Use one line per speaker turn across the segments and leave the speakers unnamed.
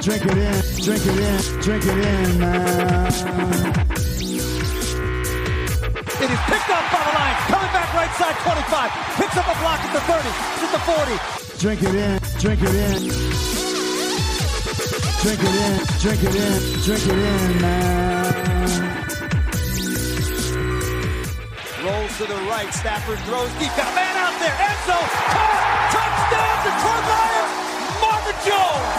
drink it in, drink it in, drink it in, man.
It is picked up by the Lions, coming back right side 25, picks up a block at the 30, to the 40.
Drink it in, drink it in. Drink it in, drink it in, drink it in, man.
Rolls to the right, Stafford throws deep, got a man out there, Enzo, caught, touchdown, Detroit Lions, Marvin Jones!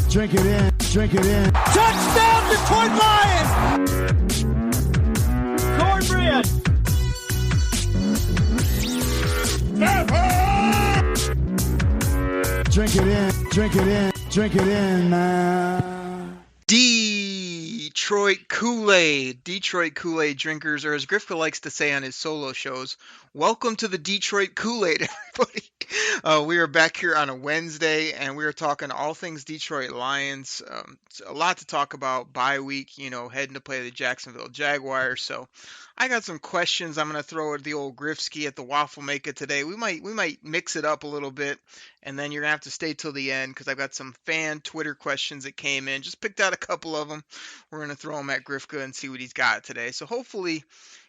Drink it in, drink it in.
Touchdown, Detroit Lions! Cornbread!
Drink it in, drink it in, drink it in, man.
Detroit Koolaid drinkers, or as Grifka likes to say on his solo shows, welcome to the Detroit Koolaid, everybody. We are back here on a Wednesday, and we are talking all things Detroit Lions. A lot to talk about. Bye week, heading to play the Jacksonville Jaguars. So I got some questions I'm going to throw at the old Grifsky at the Waffle Maker today. We might mix it up a little bit, and then you're going to have to stay till the end because I've got some fan Twitter questions that came in. Just picked out a couple of them. We're going to throw them at Grifka and see what he's got today. So hopefully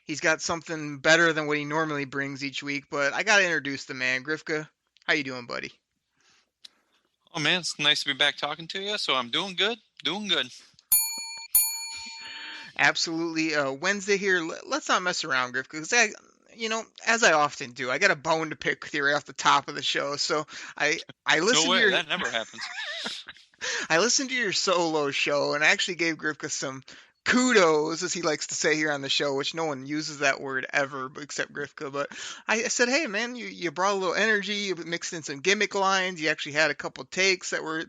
he's got something better than what he normally brings each week, but I got to introduce the man. Grifka, how you doing, buddy?
Oh, man, it's nice to be back talking to you. So I'm doing good.
Absolutely. Wednesday here. Let's not mess around, Grifka, because as I often do, I got a bone to pick with you right off the top of the show. So I listened
no way,
to your...
that never happens.
I listened to your solo show, and I actually gave Grifka some kudos, as he likes to say here on the show, which no one uses that word ever except Grifka. But I said, hey, man, you brought a little energy. You mixed in some gimmick lines. You actually had a couple takes that were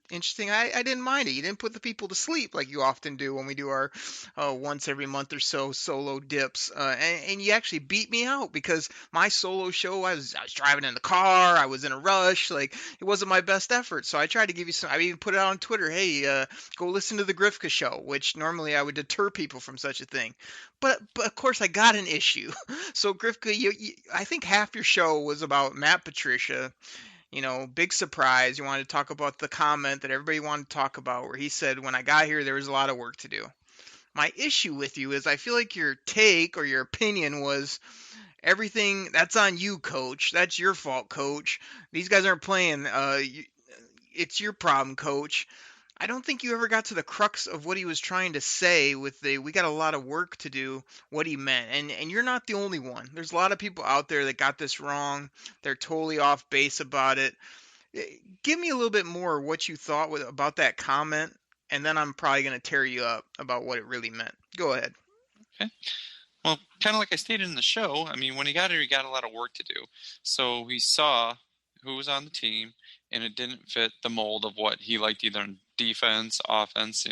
interesting. I didn't mind it. You didn't put the people to sleep like you often do when we do our once every month or so solo dips. And you actually beat me out because my solo show, I was driving in the car. I was in a rush. Like, it wasn't my best effort. So I tried to give you some. I even put it out on Twitter. Hey, go listen to the Grifka show, which normally I would deter people from such a thing. But of course I got an issue. So Grifka, I think half your show was about Matt Patricia. Big surprise. You wanted to talk about the comment that everybody wanted to talk about where he said, when I got here, there was a lot of work to do. My issue with you is I feel like your take or your opinion was everything that's on you, coach. That's your fault, coach. These guys aren't playing. It's your problem, coach. I don't think you ever got to the crux of what he was trying to say with we got a lot of work to do, what he meant. And you're not the only one. There's a lot of people out there that got this wrong. They're totally off base about it. Give me a little bit more what you thought about that comment, and then I'm probably going to tear you up about what it really meant. Go ahead.
Okay. Well, kind of like I stated in the show, I mean, when he got here, he got a lot of work to do. So he saw who was on the team, and it didn't fit the mold of what he liked either in defense, offense,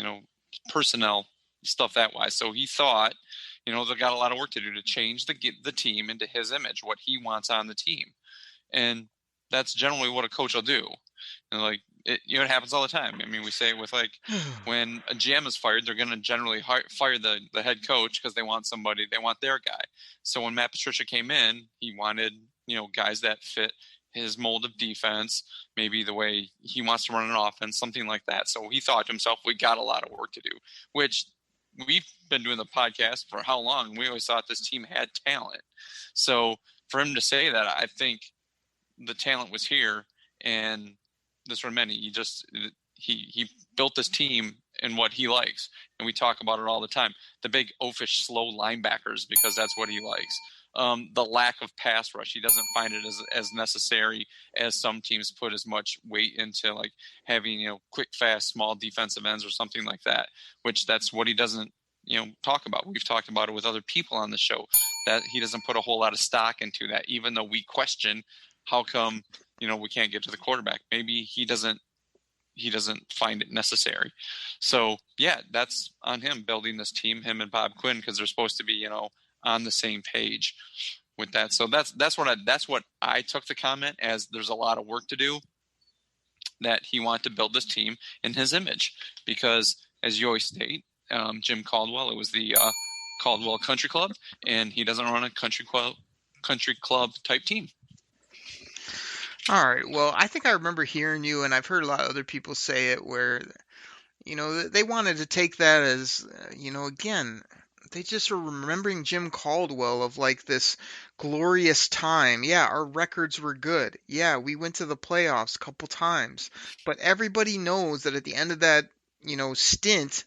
personnel, stuff that wise. So he thought, they got a lot of work to do to change the team into his image, what he wants on the team. And that's generally what a coach will do. And it happens all the time. I mean, we say it with when a GM is fired, they're going to generally fire the head coach because they want their guy. So when Matt Patricia came in, he wanted, guys that fit his mold of defense, maybe the way he wants to run an offense, something like that. So he thought to himself, we got a lot of work to do, which we've been doing the podcast for how long? We always thought this team had talent. So for him to say that, I think the talent was here, and this one meant he built this team in what he likes. And we talk about it all the time. The big oafish, slow linebackers, because that's what he likes. The lack of pass rush. He doesn't find it as necessary as some teams put as much weight into having, quick, fast, small defensive ends or something like that, which that's what he doesn't, talk about. We've talked about it with other people on the show that he doesn't put a whole lot of stock into that, even though we question how come, we can't get to the quarterback. Maybe he doesn't find it necessary. So yeah, that's on him building this team, him and Bob Quinn, because they're supposed to be, on the same page with that. So that's what I took the comment as. There's a lot of work to do, that he wanted to build this team in his image, because as you always state, Jim Caldwell, it was the Caldwell Country Club, and he doesn't run a country club type team.
All right. Well, I think I remember hearing you, and I've heard a lot of other people say it, where they wanted to take that as, again, they just are remembering Jim Caldwell of like this glorious time. Yeah, our records were good. Yeah, we went to the playoffs a couple times. But everybody knows that at the end of that, stint,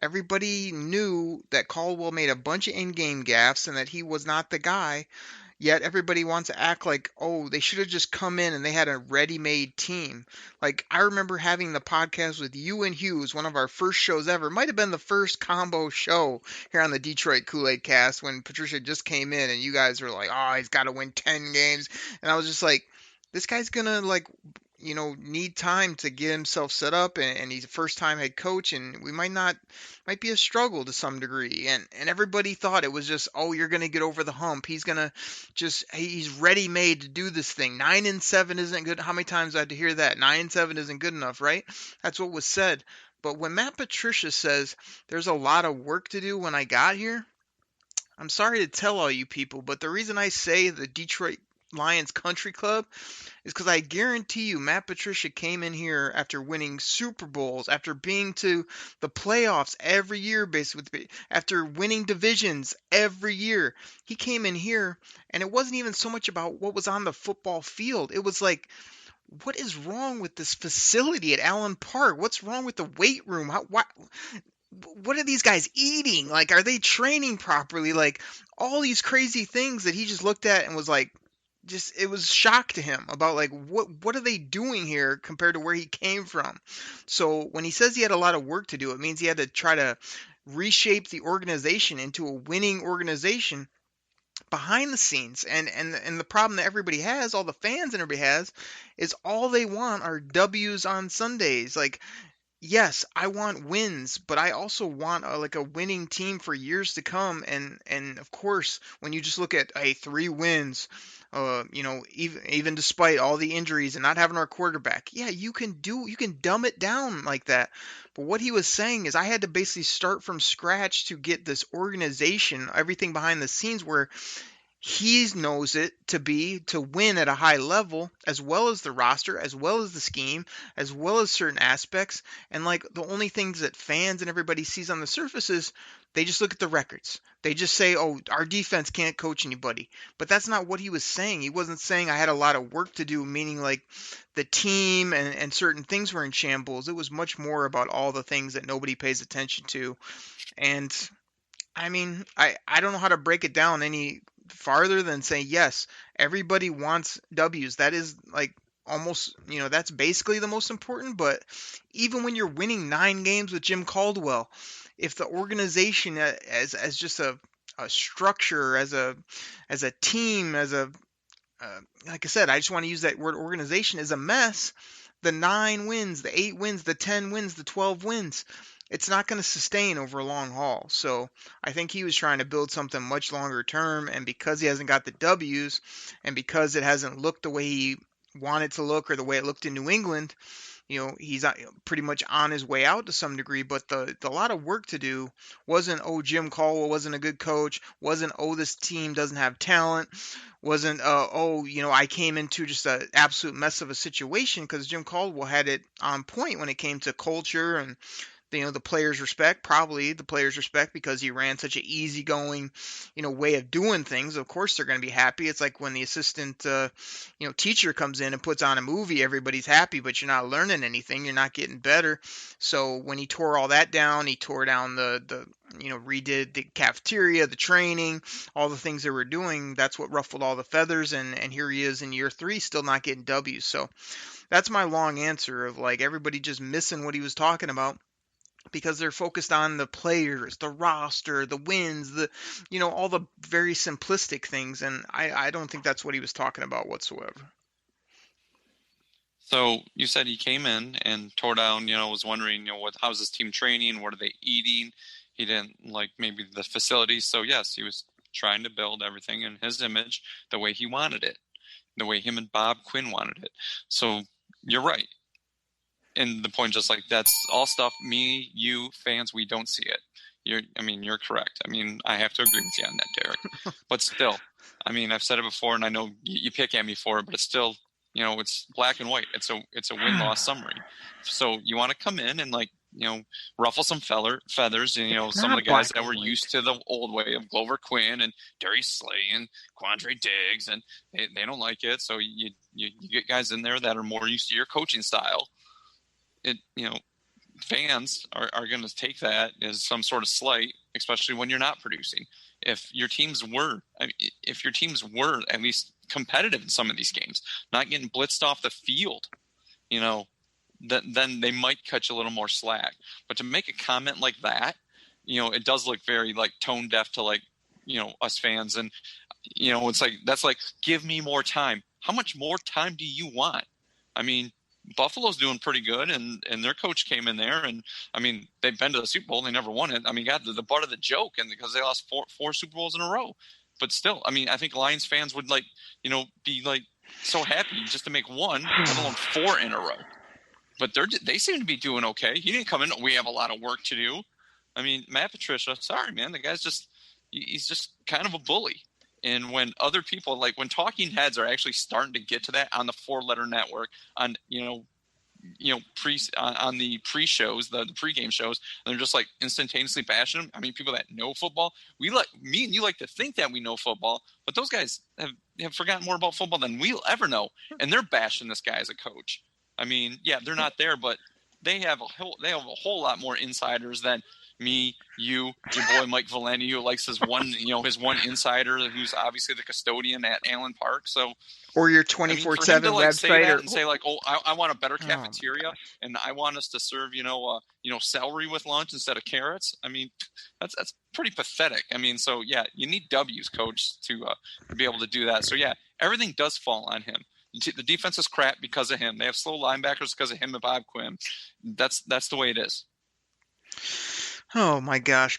everybody knew that Caldwell made a bunch of in-game gaffes and that he was not the guy. Yet everybody wants to act like, oh, they should have just come in and they had a ready-made team. Like, I remember having the podcast with you and Hughes, one of our first shows ever. Might have been the first combo show here on the Detroit Koolaid Cast when Patricia just came in and you guys were like, oh, he's got to win 10 games. And I was just like, this guy's gonna like need time to get himself set up, and he's a first time head coach, and we might be a struggle to some degree. And everybody thought it was just, oh, you're gonna get over the hump. He's ready made to do this thing. 9-7 isn't good. How many times I had to hear that? 9-7 isn't good enough, right? That's what was said. But when Matt Patricia says there's a lot of work to do when I got here, I'm sorry to tell all you people, but the reason I say the Detroit Lions Country Club is because I guarantee you Matt Patricia came in here after winning Super Bowls, after being to the playoffs every year, basically, after winning divisions every year. He came in here, and it wasn't even so much about what was on the football field. It was like, what is wrong with this facility at Allen Park? What's wrong with the weight room? What are these guys eating? Like, are they training properly? Like, all these crazy things that he just looked at and was like, just it was shock to him about like what are they doing here compared to where he came from. So when he says he had a lot of work to do, it means he had to try to reshape the organization into a winning organization behind the scenes. And the problem that everybody has, all the fans and everybody has, is all they want are W's on Sundays. Like, yes, I want wins, but I also want like a winning team for years to come. And of course, when you just look at 3 wins, even despite all the injuries and not having our quarterback, yeah, you can dumb it down like that. But what he was saying is I had to basically start from scratch to get this organization, everything behind the scenes where he knows it to be to win at a high level, as well as the roster, as well as the scheme, as well as certain aspects. And like the only things that fans and everybody sees on the surface is they just look at the records. They just say, oh, our defense can't coach anybody. But that's not what he was saying. He wasn't saying I had a lot of work to do, meaning like the team and certain things were in shambles. It was much more about all the things that nobody pays attention to. And I mean, I don't know how to break it down any farther than say, yes, everybody wants W's. That is like almost, that's basically the most important. But even when you're winning 9 games with Jim Caldwell, if the organization as just a structure, as a team, like I said, I just want to use that word organization, is a mess, the 9 wins, the 8 wins, the 10 wins, the 12 wins, it's not going to sustain over a long haul. So I think he was trying to build something much longer term. And because he hasn't got the W's, and because it hasn't looked the way he wanted to look or the way it looked in New England, he's pretty much on his way out to some degree. But the lot of work to do wasn't, oh, Jim Caldwell wasn't a good coach, wasn't, oh, this team doesn't have talent, wasn't, oh, I came into just an absolute mess of a situation, because Jim Caldwell had it on point when it came to culture and the players respect, probably the players respect, because he ran such an easygoing, way of doing things. Of course, they're going to be happy. It's like when the assistant, teacher comes in and puts on a movie, everybody's happy, but you're not learning anything. You're not getting better. So when he tore all that down, he tore down redid the cafeteria, the training, all the things they were doing. That's what ruffled all the feathers. And here he is in year 3, still not getting W's. So that's my long answer of like everybody just missing what he was talking about, because they're focused on the players, the roster, the wins, all the very simplistic things. And I don't think that's what he was talking about whatsoever.
So you said he came in and tore down, was wondering, how's his team training? What are they eating? He didn't like maybe the facilities. So yes, he was trying to build everything in his image the way he wanted it, the way him and Bob Quinn wanted it. So you're right. And the point, just like that's all stuff, me, you, fans, we don't see it. You're correct. I have to agree with you on that, Derek. But still, I've said it before, and I know you pick at me for it, but it's still, it's black and white. It's a win-loss summary. So you want to come in and ruffle some feathers, and some of the guys that were used to the old way of Glover Quinn and Darius Slay and Quandre Diggs, and they don't like it. So you get guys in there that are more used to your coaching style. Fans are going to take that as some sort of slight, especially when you're not producing. If your teams were at least competitive in some of these games, not getting blitzed off the field, then they might catch a little more slack. But to make a comment like that, it does look very tone deaf to us fans. And, it's that's give me more time. How much more time do you want? I mean, Buffalo's doing pretty good, and their coach came in there, and they've been to the Super Bowl, they never won it. got the butt of the joke, and because they lost four Super Bowls in a row. But still, I think Lions fans would be so happy just to make one, let alone four in a row. But they seem to be doing okay. He didn't come in. We have a lot of work to do. Matt Patricia, sorry, man. The guy's he's just kind of a bully. And when other people, when talking heads are actually starting to get to that on the 4-letter network, on, on the pre-shows, the pregame shows, and they're just instantaneously bashing him. People that know football, me and you like to think that we know football, but those guys have forgotten more about football than we'll ever know. And they're bashing this guy as a coach. They're not there, but they have a whole lot more insiders than me, you, your boy Mike Valenti, who likes his one insider who's obviously the custodian at Allen Park. So,
or your 24/7 website,
say that and say I want a better cafeteria, and I want us to serve celery with lunch instead of carrots. That's pretty pathetic. So yeah, you need W's, coach, to be able to do that. So yeah, everything does fall on him. The defense is crap because of him. They have slow linebackers because of him and Bob Quinn. That's the way it is.
Oh my gosh.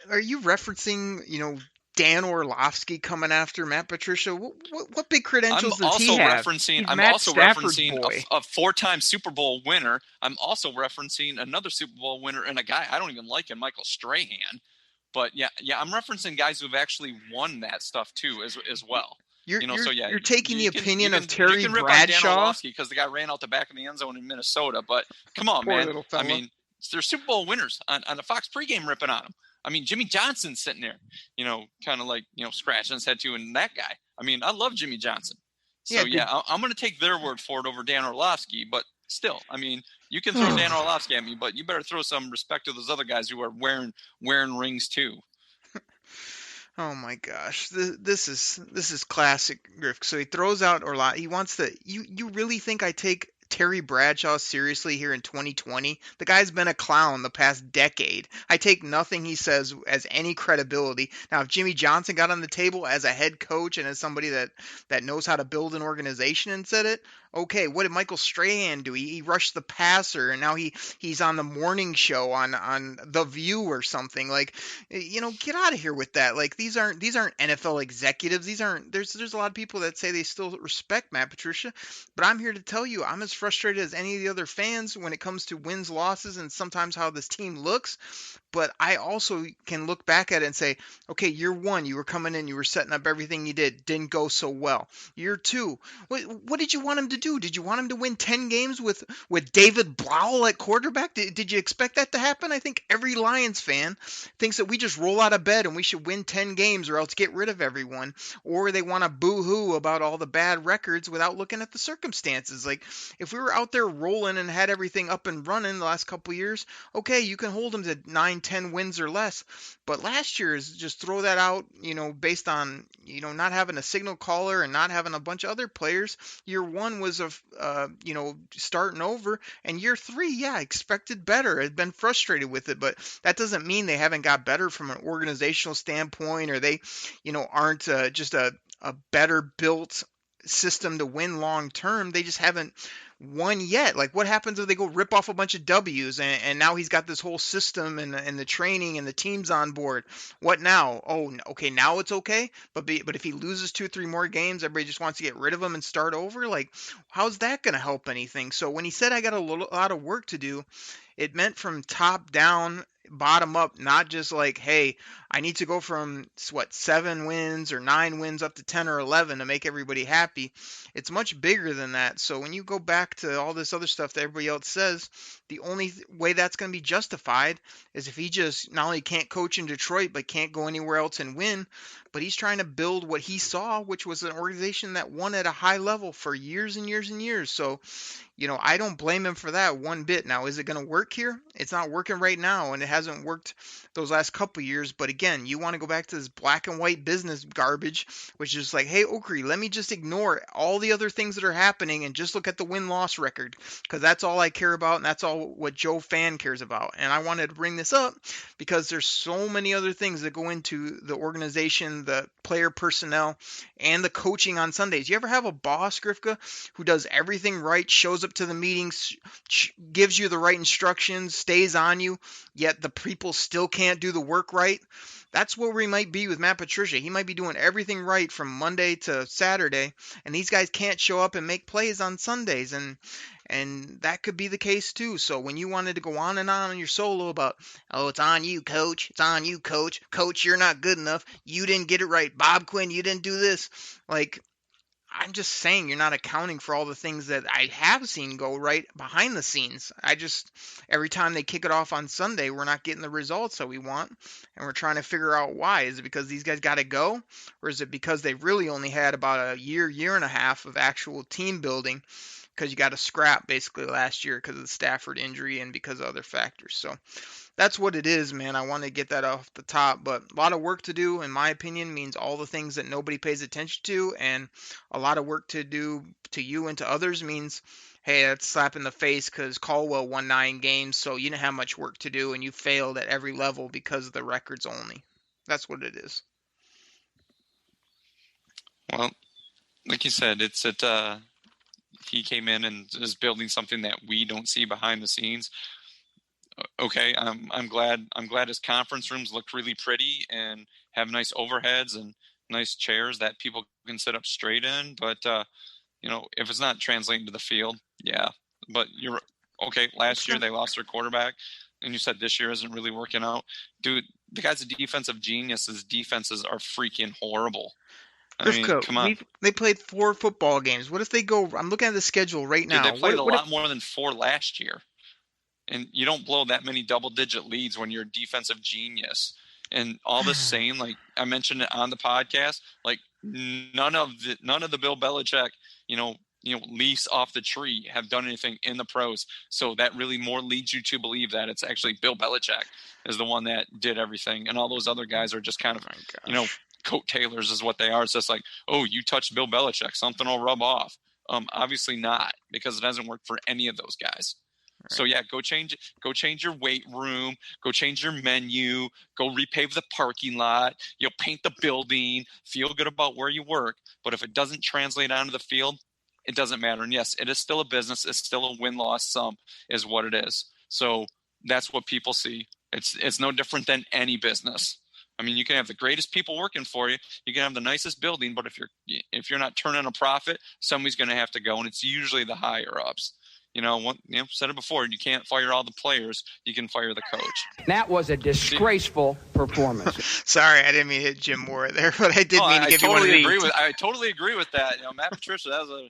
Are you referencing, Dan Orlovsky coming after Matt Patricia? What big credentials does he have?
I'm also referencing a 4-time Super Bowl winner. I'm also referencing another Super Bowl winner and a guy I don't even like him, Michael Strahan. But yeah, I'm referencing guys who've actually won that stuff too as well.
You're taking the opinion of Terry Bradshaw
because the guy ran out the back of the end zone in Minnesota. But come on, man. They're Super Bowl winners on the Fox pregame ripping on them. Jimmy Johnson's sitting there, kind of scratching his head too. And that guy, I love Jimmy Johnson. So I'm going to take their word for it over Dan Orlovsky. But still, you can throw Dan Orlovsky at me, but you better throw some respect to those other guys who are wearing rings too.
Oh my gosh, this is classic Griff. So he throws out Orlovsky. He wants to. You really think I take Terry Bradshaw seriously here in 2020? The guy's been a clown the past decade. I take nothing he says as any credibility. Now, if Jimmy Johnson got on the table as a head coach and as somebody that knows how to build an organization and said it, okay. What did Michael Strahan do? He rushed the passer, and now he's on the morning show on The View or something. Get out of here with that. These aren't NFL executives. There's a lot of people that say they still respect Matt Patricia, but I'm here to tell you I'm as frustrated as any of the other fans when it comes to wins, losses, and sometimes how this team looks. But I also can look back at it and say, okay, year one, you were coming in, you were setting up everything you didn't go so well. Year two, what did you want him to do? Did you want him to win 10 games with David Blau at quarterback? Did you expect that to happen? I think every Lions fan thinks that we just roll out of bed and we should win 10 games or else get rid of everyone. Or they want to boo-hoo about all the bad records without looking at the circumstances. If we were out there rolling and had everything up and running the last couple of years, okay, you can hold them to 9-10 wins or less. But last year is just throw that out, based on, not having a signal caller and not having a bunch of other players. Year one was starting over, and year three, expected better. I've been frustrated with it, but that doesn't mean they haven't got better from an organizational standpoint, or they, aren't just a better built system to win long term. They just haven't won yet. What happens if they go rip off a bunch of W's and now he's got this whole system and the training and the team's on board? What now? Oh, okay, now it's okay. But if he loses 2-3 more games, everybody just wants to get rid of him and start over. How's that going to help anything? So when he said I got a lot of work to do, it meant from top down. bottom up, not just like, hey, I need to go from 7 wins or 9 wins up to 10 or 11 to make everybody happy. It's much bigger than that. So when you go back to all this other stuff that everybody else says, the only way that's going to be justified is if he just not only can't coach in Detroit, but can't go anywhere else and win, but he's trying to build what he saw, which was an organization that won at a high level for years and years and years. So, I don't blame him for that one bit. Now, is it going to work here? It's not working right now, and it hasn't worked those last couple years. But again, you want to go back to this black and white business garbage, which is like, hey, Okri, let me just ignore all the other things that are happening and just look at the win-loss record, because that's all I care about, and that's all what Joe Fan cares about. And I wanted to bring this up because there's so many other things that go into the organization, the player personnel, and the coaching on Sundays. You ever have a boss, Grifka, who does everything right, shows up to the meetings, gives you the right instructions, stays on you, yet the people still can't do the work right? That's where we might be with Matt Patricia. He might be doing everything right from Monday to Saturday, and these guys can't show up and make plays on Sundays, and that could be the case too. So when you wanted to go on your solo about, oh, it's on you, coach. It's on you, coach. Coach, you're not good enough. You didn't get it right. Bob Quinn, you didn't do this. Like, I'm just saying you're not accounting for all the things that I have seen go right behind the scenes. Every time they kick it off on Sunday, we're not getting the results that we want, and we're trying to figure out why. Is it because these guys got to go, or is it because they really only had about a year and a half of actual team building, because you got to scrap basically last year because of the Stafford injury and because of other factors? So that's what it is, man. I want to get that off the top, but a lot of work to do, in my opinion, means all the things that nobody pays attention to, and a lot of work to do to you and to others means, hey, that's a slap in the face because Caldwell won 9 games, so you didn't have much work to do, and you failed at every level because of the records only. That's what it is.
Well, like you said, he came in and is building something that we don't see behind the scenes. Okay, I'm glad his conference rooms look really pretty and have nice overheads and nice chairs that people can sit up straight in. But if it's not translating to the field, yeah. But you're okay. Last year they lost their quarterback, and you said this year isn't really working out, dude. The guy's a defensive genius. His defenses are freaking horrible. I mean, come on.
They played 4 football games. What if they go? I'm looking at the schedule right now.
Dude, they played a lot more than 4 last year. And you don't blow that many double-digit leads when you're a defensive genius. And all this saying, like I mentioned it on the podcast, like none of the Bill Belichick, leaves off the tree have done anything in the pros. So that really more leads you to believe that it's actually Bill Belichick is the one that did everything, and all those other guys are just kind of, coat tailors is what they are. It's just like, oh, you touched Bill Belichick, something will rub off. Obviously not, because it hasn't worked for any of those guys. Right. So yeah, go change your weight room, go change your menu, go repave the parking lot, paint the building, feel good about where you work. But if it doesn't translate onto the field, it doesn't matter. And yes, it is still a business. It's still a win-loss sum is what it is. So that's what people see. It's no different than any business. I mean, you can have the greatest people working for you. You can have the nicest building, but if you're not turning a profit, somebody's going to have to go, and it's usually the higher ups. Said it before, you can't fire all the players. You can fire the coach.
That was a disgraceful performance.
Sorry, I didn't mean to hit Jim Moore there, but I did mean to give you one of these.
I totally agree with that. Matt Patricia, that was a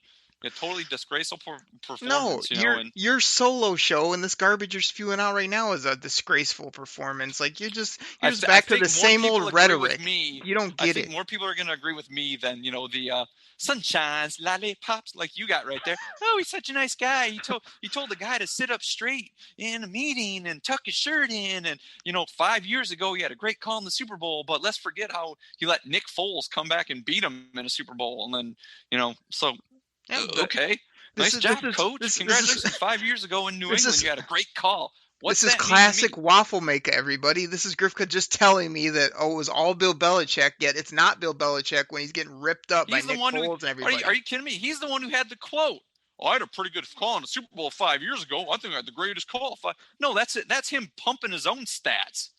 totally disgraceful performance.
No, your solo show and this garbage you're spewing out right now is a disgraceful performance. Like you're just back to the same old rhetoric. You don't get it.
I think more people are going to agree with me than the sunshines, lollipops like you got right there. Oh, he's such a nice guy. He told the guy to sit up straight in a meeting and tuck his shirt in. And 5 years ago he had a great call in the Super Bowl, but let's forget how he let Nick Foles come back and beat him in a Super Bowl. And then so. Yeah, okay. Nice job, Coach. Congratulations. 5 years ago in New England, you had a great call.
This is classic waffle maker, everybody. This is Grifka just telling me that, it was all Bill Belichick, yet it's not Bill Belichick when he's getting ripped up by Nick Foles and everybody.
Are you kidding me? He's the one who had the quote. Oh, I had a pretty good call in the Super Bowl 5 years ago. I think I had the greatest call. No, that's it. That's him pumping his own stats.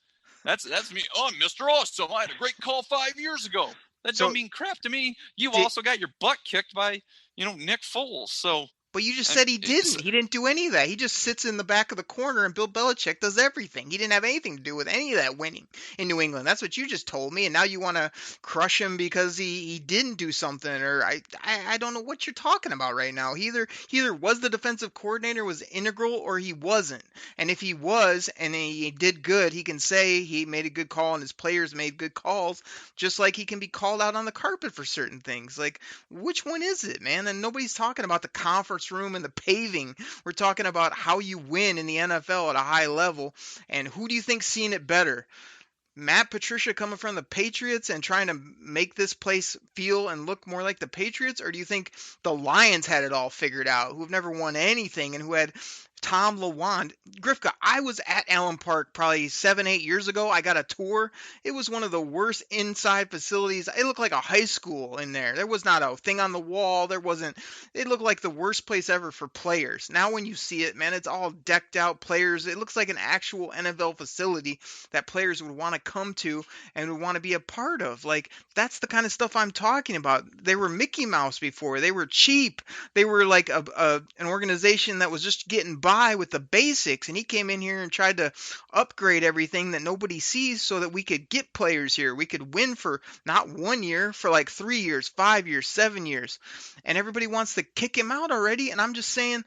That's me. Oh, Mr. Awesome. I had a great call 5 years ago. That don't mean crap to me. You've also got your butt kicked by, Nick Foles. So
But you just said he didn't. He didn't do any of that. He just sits in the back of the corner, and Bill Belichick does everything. He didn't have anything to do with any of that winning in New England. That's what you just told me, and now you want to crush him because he didn't do something, or I don't know what you're talking about right now. He either was the defensive coordinator, was integral, or he wasn't. And if he was, and he did good, he can say he made a good call and his players made good calls, just like he can be called out on the carpet for certain things. Like, which one is it, man? And nobody's talking about the conference room and the paving. We're talking about how you win in the NFL at a high level, and who do you think's seeing it better? Matt Patricia coming from the Patriots and trying to make this place feel and look more like the Patriots? Or do you think the Lions had it all figured out, who've never won anything and who had Tom LaWand? Grifka, I was at Allen Park probably 7-8 years ago. I got a tour. It was one of the worst inside facilities. It looked like a high school in there. There was not a thing on the wall. It looked like the worst place ever for players. Now when you see it, man, it's all decked out players. It looks like an actual NFL facility that players would want to come to and would want to be a part of. Like, that's the kind of stuff I'm talking about. They were Mickey Mouse before. They were cheap. They were like an organization that was just getting by with the basics, and he came in here and tried to upgrade everything that nobody sees so that we could get players here. We could win for not 1 year, for like 3 years, 5 years, 7 years. And everybody wants to kick him out already. And I'm just saying,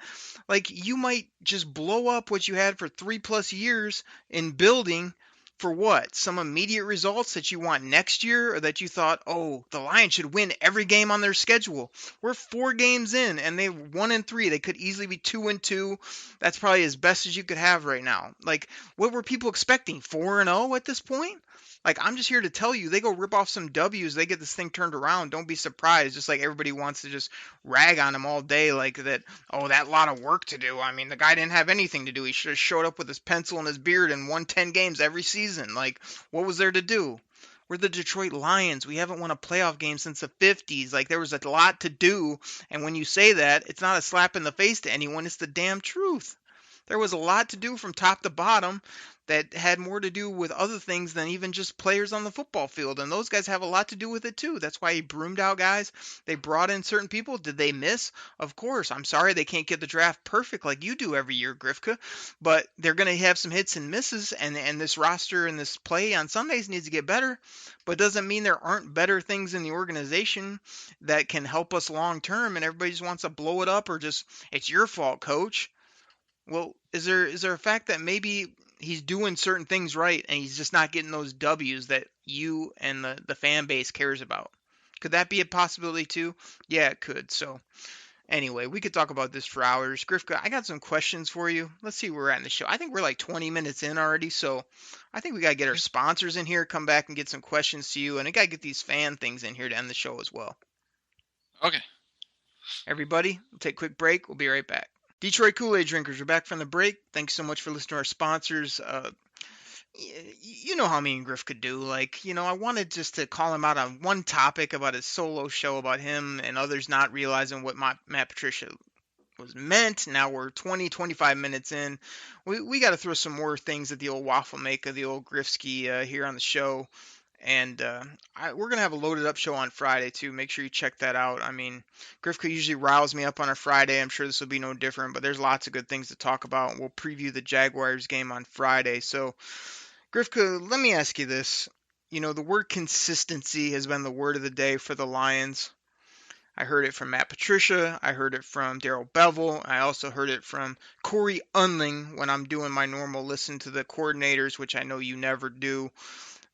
like, you might just blow up what you had for 3+ years in building for what? Some immediate results that you want next year, or that you thought, oh, the Lions should win every game on their schedule. We're 4 games in and they're 1-3. They could easily be 2-2. That's probably as best as you could have right now. Like, what were people expecting? 4-0 at this point? Like, I'm just here to tell you, they go rip off some W's, they get this thing turned around. Don't be surprised. Just like everybody wants to just rag on him all day, like that, oh, that lot of work to do. I mean, the guy didn't have anything to do. He should have showed up with his pencil and his beard and won 10 games every season. Like, what was there to do? We're the Detroit Lions. We haven't won a playoff game since the 50s. Like, there was a lot to do. And when you say that, it's not a slap in the face to anyone. It's the damn truth. There was a lot to do from top to bottom that had more to do with other things than even just players on the football field. And those guys have a lot to do with it too. That's why he broomed out guys. They brought in certain people. Did they miss? Of course. I'm sorry they can't get the draft perfect like you do every year, Grifka. But they're going to have some hits and misses. And this roster and this play on Sundays needs to get better. But it doesn't mean there aren't better things in the organization that can help us long term. And everybody just wants to blow it up, or just, it's your fault, coach. Well, is there a fact that maybe he's doing certain things right and he's just not getting those W's that you and the fan base cares about? Could that be a possibility too? Yeah, it could. So anyway, we could talk about this for hours. Grifka, I got some questions for you. Let's see where we're at in the show. I think we're like 20 minutes in already, so I think we got to get our sponsors in here, come back and get some questions to you, and I got to get these fan things in here to end the show as well.
Okay.
Everybody, we'll take a quick break. We'll be right back. Detroit Koolaid drinkers, we're back from the break. Thanks so much for listening to our sponsors. You know how me and Griff could do. Like, I wanted just to call him out on one topic about his solo show about him and others not realizing what Matt Patricia was meant. Now we're 25 minutes in. We got to throw some more things at the old waffle maker, the old Griffsky here on the show. And we're going to have a loaded up show on Friday, too. Make sure you check that out. I mean, Griffka usually riles me up on a Friday. I'm sure this will be no different, but there's lots of good things to talk about. We'll preview the Jaguars game on Friday. So, Griffka, let me ask you this. The word consistency has been the word of the day for the Lions. I heard it from Matt Patricia. I heard it from Darrell Bevell. I also heard it from Corey Unling when I'm doing my normal listen to the coordinators, which I know you never do.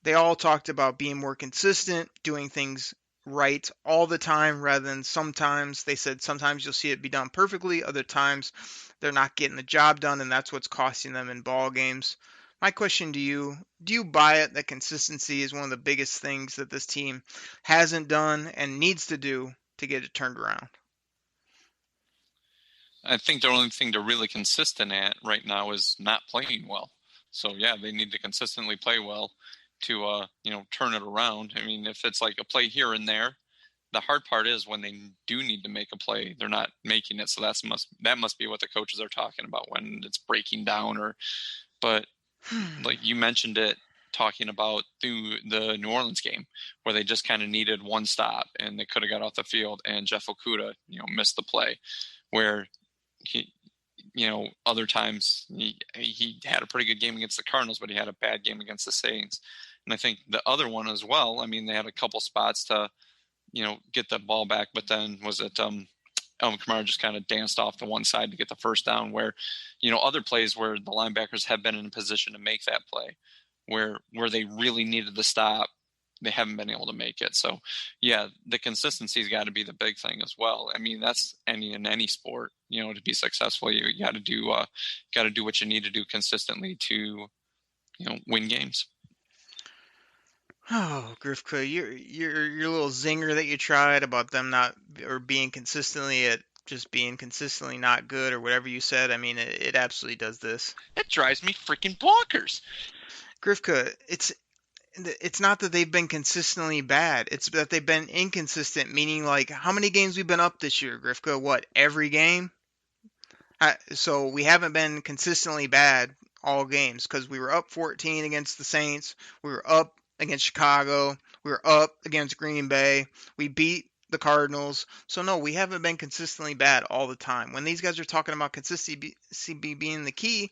They all talked about being more consistent, doing things right all the time rather than sometimes. They said sometimes you'll see it be done perfectly. Other times they're not getting the job done, and that's what's costing them in ball games. My question to you, do you buy it that consistency is one of the biggest things that this team hasn't done and needs to do to get it turned around?
I think the only thing they're really consistent at right now is not playing well. So, yeah, they need to consistently play well to turn it around. I mean, if it's like a play here and there, the hard part is when they do need to make a play, they're not making it. So that must be what the coaches are talking about when it's breaking down. But like you mentioned it, talking about the New Orleans game where they just kind of needed one stop and they could have got off the field, and Jeff Okudah missed the play, where other times he had a pretty good game against the Cardinals, but he had a bad game against the Saints. And I think the other one as well, I mean, they had a couple spots to, get the ball back, but then was it Elvin Kamara just kind of danced off to one side to get the first down, where, other plays where the linebackers have been in a position to make that play, where they really needed to stop, they haven't been able to make it. So, yeah, the consistency's got to be the big thing as well. I mean, that's in any sport, to be successful, you got to do what you need to do consistently to, win games.
Oh, Grifka, your little zinger that you tried about them not or being consistently at just being consistently not good or whatever you said. I mean, it absolutely does this.
It drives me freaking bonkers.
Grifka, it's not that they've been consistently bad. It's that they've been inconsistent, meaning like how many games we've been up this year, Grifka? What, every game? So we haven't been consistently bad all games because we were up 14 against the Saints. We were up against Chicago. We were up against Green Bay. We beat the Cardinals. So no, we haven't been consistently bad all the time. When these guys are talking about consistency being the key,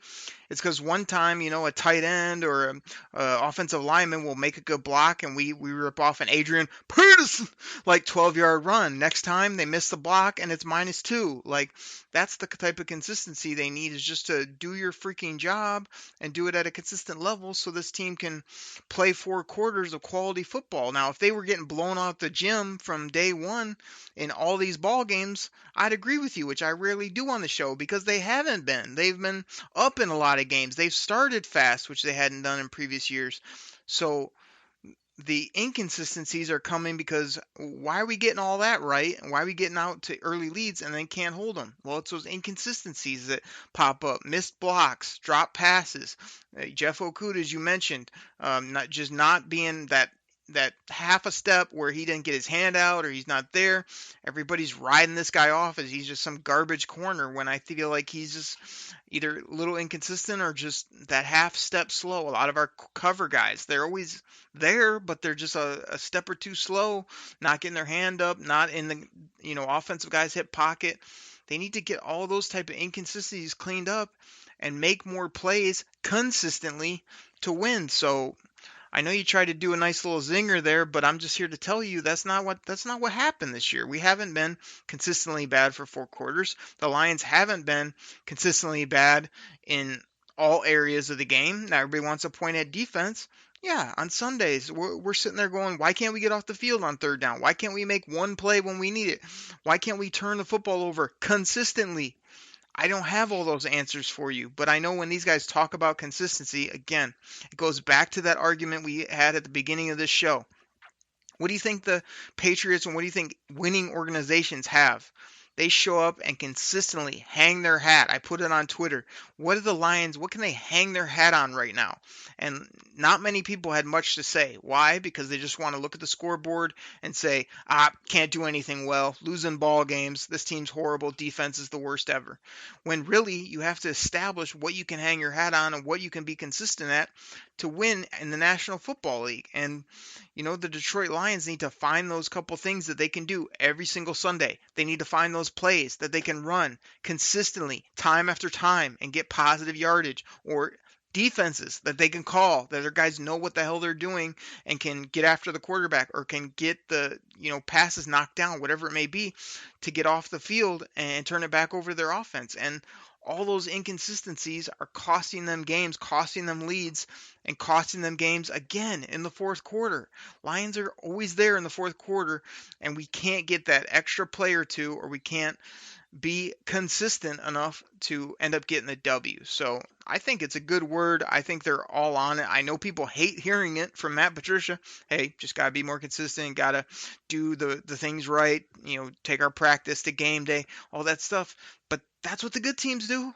it's because one time, a tight end or a offensive lineman will make a good block and we rip off an Adrian Peterson like 12-yard run. Next time they miss the block and it's -2. Like, that's the type of consistency they need, is just to do your freaking job and do it at a consistent level so this team can play 4 quarters of quality football. Now, if they were getting blown out the gym from day one in all these ball games, I'd agree with you, which I rarely do on the show, because they haven't been. They've been up in a lot of games. They've started fast, which they hadn't done in previous years. So the inconsistencies are coming because why are we getting all that right? And why are we getting out to early leads and then can't hold them? Well, it's those inconsistencies that pop up. Missed blocks, drop passes. Jeff Okudah, as you mentioned, not being that half a step where he didn't get his hand out or he's not there. Everybody's riding this guy off as he's just some garbage corner, when I feel like he's just either a little inconsistent or just that half step slow. A lot of our cover guys, they're always there, but they're just a step or two slow, not getting their hand up, not in the offensive guys' hip pocket. They need to get all those type of inconsistencies cleaned up and make more plays consistently to win. So I know you tried to do a nice little zinger there, but I'm just here to tell you that's not what happened this year. We haven't been consistently bad for 4 quarters. The Lions haven't been consistently bad in all areas of the game. Now everybody wants to point at defense. Yeah, on Sundays we're sitting there going, why can't we get off the field on 3rd down? Why can't we make one play when we need it? Why can't we turn the football over consistently? I don't have all those answers for you, but I know when these guys talk about consistency, again, it goes back to that argument we had at the beginning of this show. What do you think the Patriots and what do you think winning organizations have? They show up and consistently hang their hat. I put it on Twitter. What are the Lions? What can they hang their hat on right now? And not many people had much to say. Why? Because they just want to look at the scoreboard and say, can't do anything well. Losing ball games. This team's horrible. Defense is the worst ever. When really you have to establish what you can hang your hat on and what you can be consistent at to win in the National Football League. And the Detroit Lions need to find those couple things that they can do every single Sunday. They need to find those plays that they can run consistently time after time and get positive yardage, or defenses that they can call, that their guys know what the hell they're doing and can get after the quarterback or can get the passes knocked down, whatever it may be, to get off the field and turn it back over to their offense. And all those inconsistencies are costing them games, costing them leads, and costing them games again in the 4th quarter. Lions are always there in the 4th quarter, and we can't get that extra play or two, or we can't be consistent enough to end up getting the W. So I think it's a good word. I think they're all on it. I know people hate hearing it from Matt Patricia. Hey, just got to be more consistent, got to do the things right, take our practice to game day, all that stuff. But that's what the good teams do.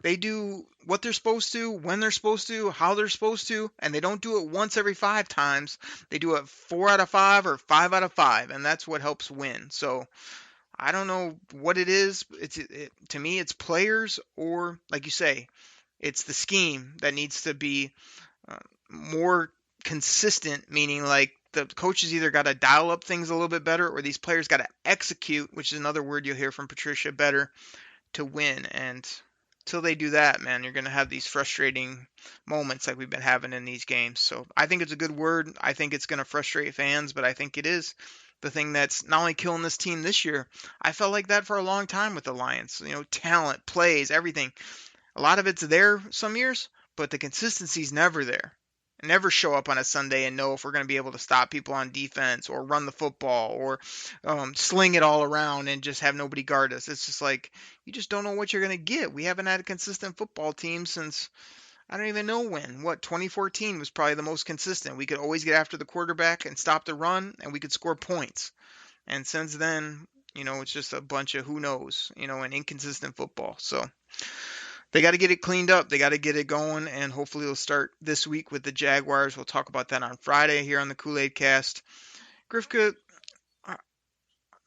They do what they're supposed to, when they're supposed to, how they're supposed to, and they don't do it once every 5 times. They do it 4 out of 5 or 5 out of 5, and that's what helps win. So I don't know what it is. To me, it's players, or like you say, it's the scheme that needs to be more consistent, meaning like the coaches either got to dial up things a little bit better, or these players got to execute, which is another word you'll hear from Patricia, better to win. And until they do that, man, you're going to have these frustrating moments like we've been having in these games. So I think it's a good word. I think it's going to frustrate fans, but I think it is the thing that's not only killing this team this year. I felt like that for a long time with the Lions. Talent, plays, everything. A lot of it's there some years, but the consistency's never there. Never show up on a Sunday and know if we're going to be able to stop people on defense or run the football or sling it all around and just have nobody guard us. It's just like you just don't know what you're going to get. We haven't had a consistent football team since I don't even know when. 2014 was probably the most consistent. We could always get after the quarterback and stop the run, and we could score points. And since then, it's just a bunch of who knows, and inconsistent football. So they got to get it cleaned up. They got to get it going, and hopefully it'll start this week with the Jaguars. We'll talk about that on Friday here on the Koolaid Cast. Grifka,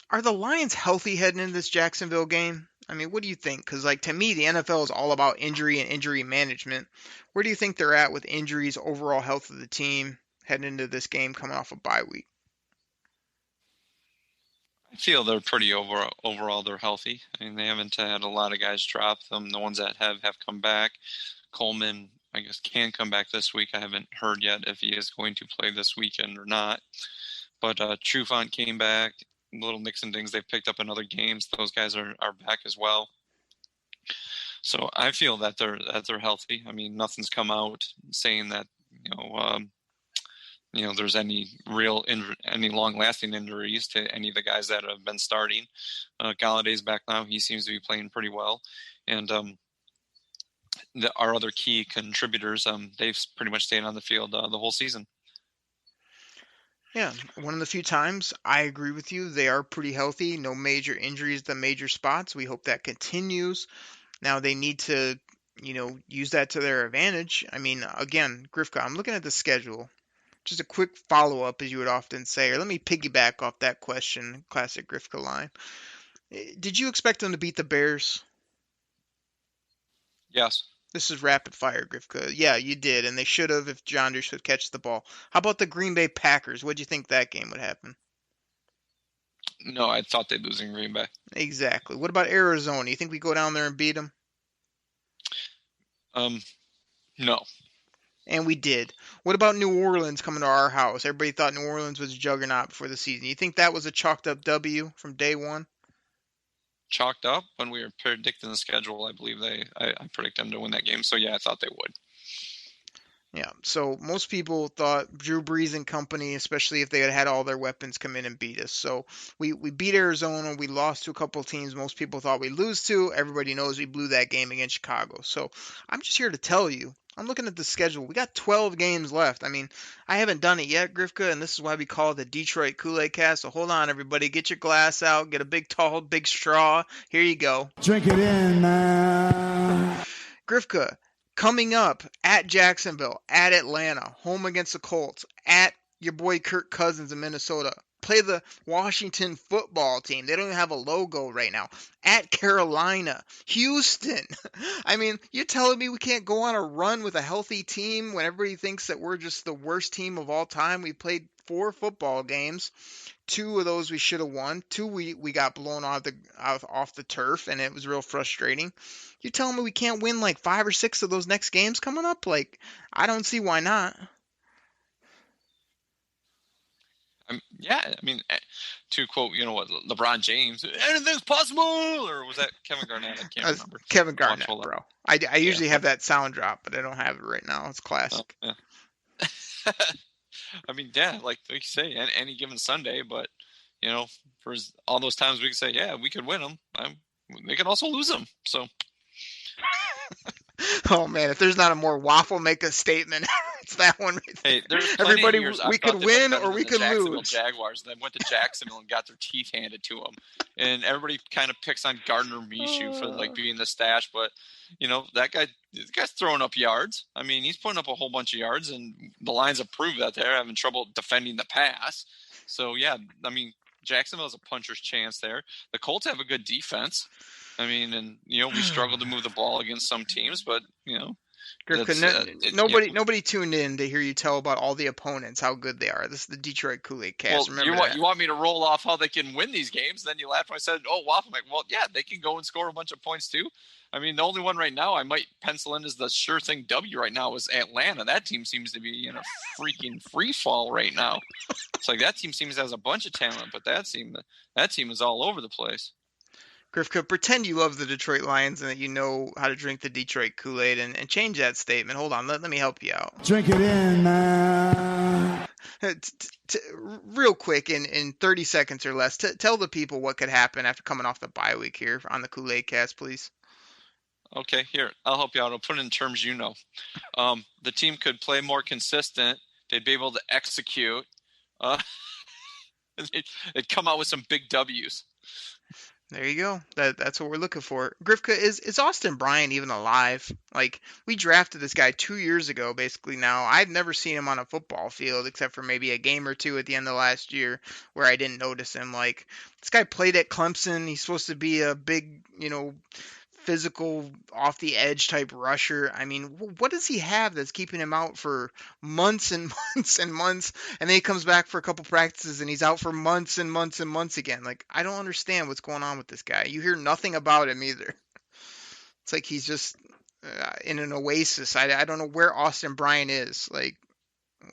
are the Lions healthy heading into this Jacksonville game? I mean, what do you think? Because, to me, the NFL is all about injury and injury management. Where do you think they're at with injuries, overall health of the team heading into this game coming off a bye week?
I feel they're pretty overall they're healthy. I mean, they haven't had a lot of guys drop them. The ones that have come back. Coleman, I guess, can come back this week. I haven't heard yet if he is going to play this weekend or not. But Trufant came back. Little Nixon Dings they've picked up in other games. Those guys are back as well. So I feel that they're healthy. I mean, nothing's come out saying that there's any any long-lasting injuries to any of the guys that have been starting. Galladay's back now. He seems to be playing pretty well. And our other key contributors, they've pretty much stayed on the field the whole season.
Yeah, one of the few times I agree with you. They are pretty healthy. No major injuries to major spots. We hope that continues. Now they need to, use that to their advantage. I mean, again, Grifka, I'm looking at the schedule. Just a quick follow-up, as you would often say, or let me piggyback off that question, classic Grifka line. Did you expect them to beat the Bears?
Yes.
This is rapid fire, Grifka. Yeah, you did, and they should have if John Deere would catch the ball. How about the Green Bay Packers? What do you think that game would happen?
No, I thought they'd lose in Green Bay.
Exactly. What about Arizona? You think we go down there and beat them?
No.
And we did. What about New Orleans coming to our house? Everybody thought New Orleans was a juggernaut before the season. You think that was a chalked up W from day one?
Chalked up when we were predicting the schedule. I believe I predicted them to win that game. So yeah, I thought they would.
Yeah. So most people thought Drew Brees and company, especially if they had all their weapons, come in and beat us. So we beat Arizona. We lost to a couple of teams most people thought we'd lose to. Everybody knows we blew that game against Chicago. So I'm just here to tell you, I'm looking at the schedule. We got 12 games left. I mean, I haven't done it yet, Grifka, and this is why we call it the Detroit Koolaid Cast. So hold on, everybody. Get your glass out. Get a big straw. Here you go.
Drink it in, man.
Grifka, coming up at Jacksonville, at Atlanta, home against the Colts, at your boy Kirk Cousins in Minnesota. Play the Washington football team. They don't even have a logo right now. At Carolina, Houston. I mean, you're telling me we can't go on a run with a healthy team when everybody thinks that we're just the worst team of all time? We played 4 football games. 2 of those we should have won. 2 we got blown off the turf, and it was real frustrating. You're telling me we can't win 5 or 6 of those next games coming up? I don't see why not.
Yeah, I mean, to quote, LeBron James, anything's possible, or was that Kevin Garnett? I can't remember.
Kevin Garnett, bro. I usually have that sound drop, but I don't have it right now. It's classic.
Oh, yeah. I mean, yeah, like you say, any given Sunday, but, for all those times we could say, yeah, we could win them. They could also lose them, so.
Oh, man, if there's not a more waffle make a statement, it's that one right there.
Hey, there's
everybody,
years
we could win or we could lose.
Jaguars then went to Jacksonville and got their teeth handed to them. And everybody kind of picks on Gardner Minshew for being the stash, but this guy's throwing up yards. I mean, he's putting up a whole bunch of yards, and the Lions have proved that they're having trouble defending the pass. So yeah, I mean, Jacksonville has a puncher's chance there. The Colts have a good defense. I mean, and we struggle to move the ball against some teams, but
Nobody tuned in to hear you tell about all the opponents, how good they are. This is the Detroit Koolaid Cast.
Well,
Remember that.
you want me to roll off how they can win these games? Then you laugh when I said, "Oh, wow." I'm like, well, yeah, they can go and score a bunch of points too. I mean, the only one right now I might pencil in as the sure thing W right now is Atlanta. That team seems to be in a freaking free fall right now. It's like that team seems to have a bunch of talent, but that team is all over the place.
Grifka, pretend you love the Detroit Lions and that you know how to drink the Detroit Kool-Aid and change that statement. Hold on, let me help you out.
Drink it in, man.
Real quick, in 30 seconds or less, tell the people what could happen after coming off the bye week here on the Kool-Aid Cast, please.
Okay, here, I'll help you out. I'll put it in terms you know. The team could play more consistent. They'd be able to execute. They'd come out with some big W's.
There you go. That's what we're looking for. Grifka, is Austin Bryant even alive? Like, we drafted this guy 2 years ago, basically now. I've never seen him on a football field except for maybe a game or two at the end of last year where I didn't notice him. Like, this guy played at Clemson. He's supposed to be a big, physical, off the edge type rusher. I mean, what does he have that's keeping him out for months and months and months, and then he comes back for a couple practices and he's out for months and months and months again? Like, I don't understand what's going on with this guy. You hear nothing about him either. It's like he's just in an oasis. I don't know where Austin Bryant is. Like,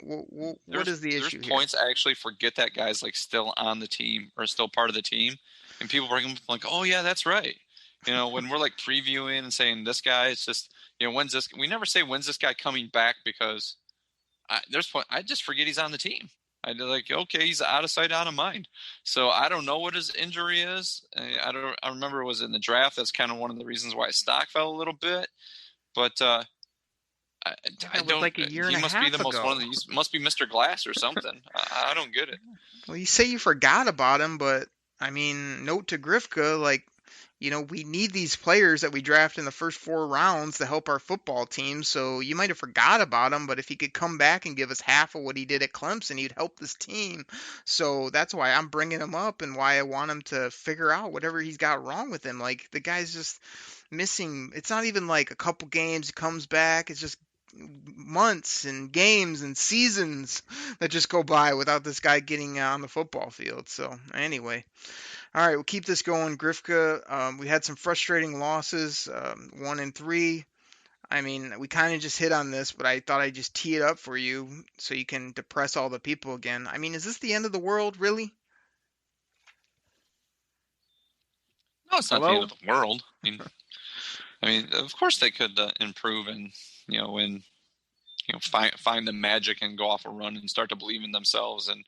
what is the issue here?
There's points I actually forget that guy's like still on the team or still part of the team, and people bring him like, oh yeah, that's right. When we're like previewing and saying this guy, it's just, when's this? We never say when's this guy coming back because I just forget he's on the team. I like, okay, he's out of sight, out of mind. So I don't know what his injury is. I remember it was in the draft. That's kind of one of the reasons why his stock fell a little bit. But I don't.
Like a year and a half ago.
He must be Mr. Glass or something. I don't get it.
Well, you say you forgot about him, but I mean, note to Grifka, like, we need these players that we draft in the first 4 rounds to help our football team. So you might have forgot about him, but if he could come back and give us half of what he did at Clemson, he'd help this team. So that's why I'm bringing him up and why I want him to figure out whatever he's got wrong with him. Like, the guy's just missing. It's not even like a couple games, he comes back. It's just months and games and seasons that just go by without this guy getting on the football field. So anyway. All right, we'll keep this going. Grifka, we had some frustrating losses, 1 and 3. I mean, we kind of just hit on this, but I thought I'd just tee it up for you so you can depress all the people again. I mean, is this the end of the world, really?
No, it's not the end of the world. I mean, of course they could improve and, find the magic and go off a run and start to believe in themselves. And,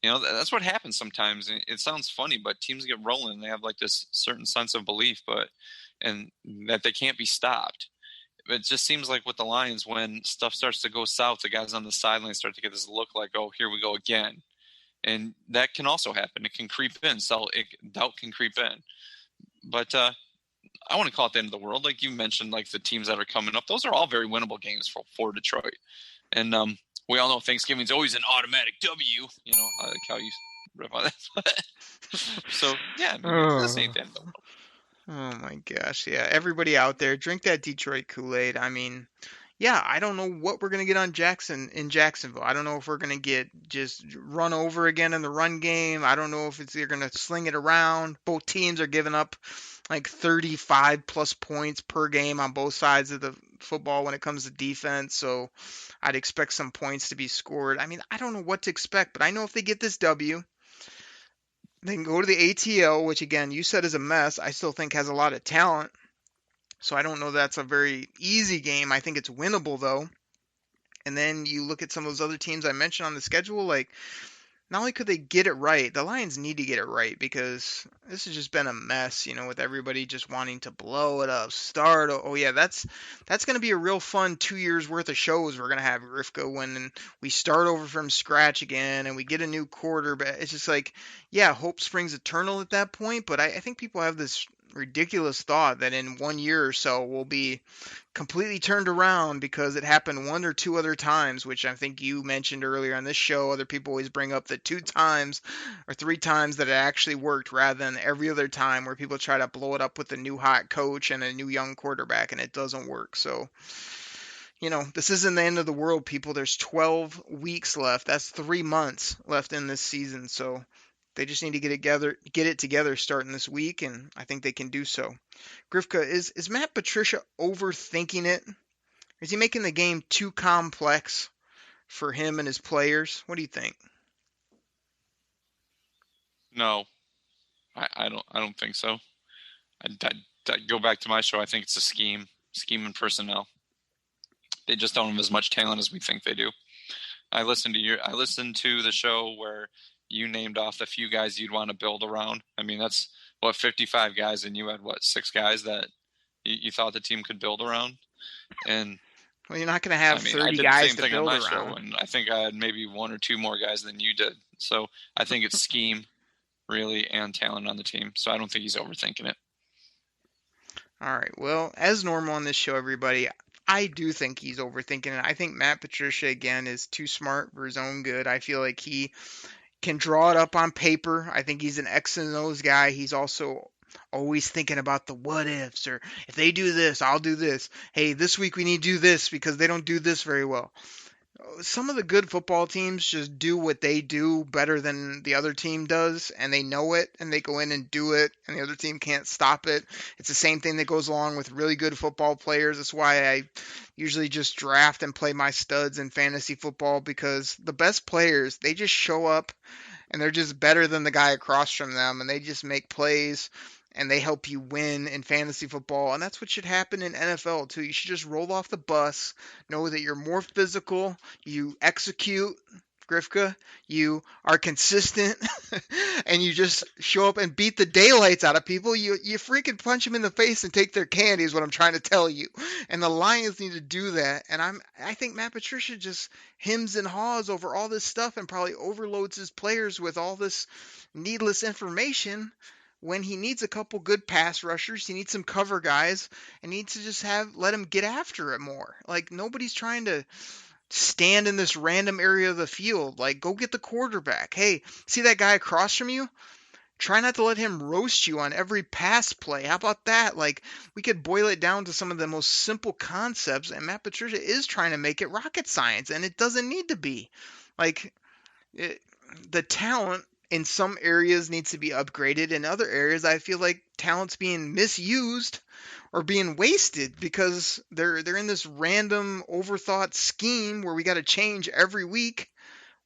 that's what happens sometimes. It sounds funny, but teams get rolling. They have like this certain sense of belief, and that they can't be stopped. It just seems like with the Lions, when stuff starts to go south, the guys on the sideline start to get this look like, oh, here we go again. And that can also happen. It can creep in. So doubt can creep in. But I want to call it the end of the world. Like you mentioned, like the teams that are coming up, those are all very winnable games for Detroit. And we all know Thanksgiving's always an automatic W. I like how you rip on that. So, yeah, this ain't the end of the world.
Oh, my gosh. Yeah, everybody out there, drink that Detroit Kool-Aid. I mean, yeah, I don't know what we're going to get in Jacksonville. I don't know if we're going to get just run over again in the run game. I don't know if they're going to sling it around. Both teams are giving up like 35-plus points per game on both sides of the football when it comes to defense. So I'd expect some points to be scored. I mean, I don't know what to expect, but I know if they get this W, they can go to the ATL, which, again, you said is a mess. I still think has a lot of talent. So I don't know that's a very easy game. I think it's winnable, though. And then you look at some of those other teams I mentioned on the schedule, like, not only could they get it right, the Lions need to get it right because this has just been a mess, with everybody just wanting to blow it up, start. Oh yeah, that's going to be a real fun 2 years worth of shows we're going to have, Grifka, when we start over from scratch again and we get a new quarter. But it's just like, yeah, hope springs eternal at that point. But I think people have this ridiculous thought that in 1 year or so we'll be completely turned around because it happened 1 or 2 other times, which I think you mentioned earlier on this show. Other people always bring up the 2 times or 3 times that it actually worked rather than every other time where people try to blow it up with a new hot coach and a new young quarterback and it doesn't work. So this isn't the end of the world, people. There's 12 weeks left. That's 3 months left in this season. So they just need to get it together starting this week, and I think they can do so. Grifka, is Matt Patricia overthinking it? Is he making the game too complex for him and his players? What do you think?
No, I don't think so. I go back to my show. I think it's a scheme and personnel. They just don't have as much talent as we think they do. I listened to the show where you named off the few guys you'd want to build around. I mean, that's 55 guys, and you had 6 guys that you thought the team could build around. And
well, you're not going to have 30
I did
guys
the same
to
thing
build
on my
around.
show, and I think I had maybe 1 or 2 more guys than you did. So I think it's scheme, really, and talent on the team. So I don't think he's overthinking it.
All right. Well, as normal on this show, everybody, I do think he's overthinking it. I think Matt Patricia, again, is too smart for his own good. I feel like he can draw it up on paper. I think he's an X and O's guy. He's also always thinking about the what ifs, or if they do this, I'll do this. Hey, this week we need to do this because they don't do this very well. Some of the good football teams just do what they do better than the other team does, and they know it, and they go in and do it, and the other team can't stop it. It's the same thing that goes along with really good football players. That's why I usually just draft and play my studs in fantasy football, because the best players, they just show up and they're just better than the guy across from them, and they just make plays and they help you win in fantasy football. And that's what should happen in NFL too. You should just roll off the bus, know that you're more physical, you execute, Grifka, you are consistent, and you just show up and beat the daylights out of people. You freaking punch them in the face and take their candy is what I'm trying to tell you. And the Lions need to do that. And I think Matt Patricia just hems and haws over all this stuff and probably overloads his players with all this needless information when he needs a couple good pass rushers. He needs some cover guys, and he needs to just let him get after it more. Like, nobody's trying to stand in this random area of the field. Like, go get the quarterback. Hey, see that guy across from you? Try not to let him roast you on every pass play. How about that? Like, we could boil it down to some of the most simple concepts, and Matt Patricia is trying to make it rocket science, and it doesn't need to be. Like, the talent in some areas needs to be upgraded. In other areas, I feel like talent's being misused or being wasted because they're in this random overthought scheme where we got to change every week,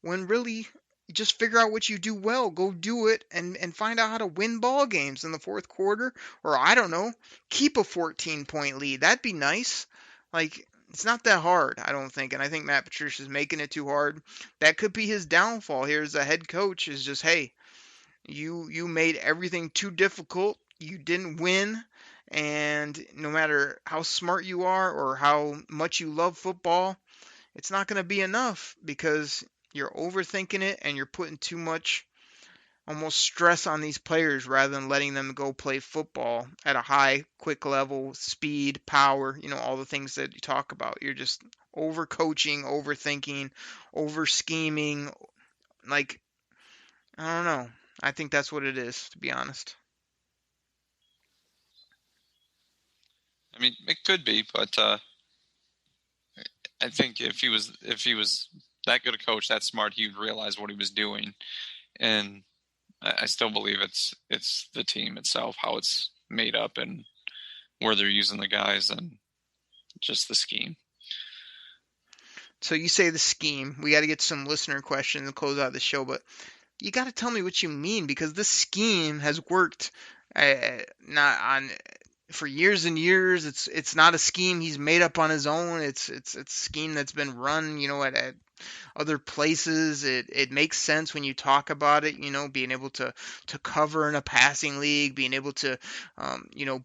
when really just figure out what you do well, go do it, and find out how to win ball games in the fourth quarter, or I don't know, keep a 14-point lead. That'd be nice. Like, it's not that hard, I don't think, and I think Matt Patricia's making it too hard. That could be his downfall here as a head coach, is just, hey, you made everything too difficult. You didn't win, and no matter how smart you are or how much you love football, it's not going to be enough because you're overthinking it and you're putting too much almost stress on these players rather than letting them go play football at a high, quick level, speed, power, all the things that you talk about. You're just over coaching, overthinking, over scheming. Like, I don't know. I think that's what it is, to be honest.
I mean, it could be, but I think if he was that good a coach, that smart, he would realize what he was doing. And I still believe it's the team itself, how it's made up, and where they're using the guys, and just the scheme.
So you say the scheme. We got to get some listener questions and close out the show, but you got to tell me what you mean, because this scheme has worked not on for years and years. It's not a scheme he's made up on his own. It's a scheme that's been run, at other places. It makes sense when you talk about it, being able to cover in a passing league, being able to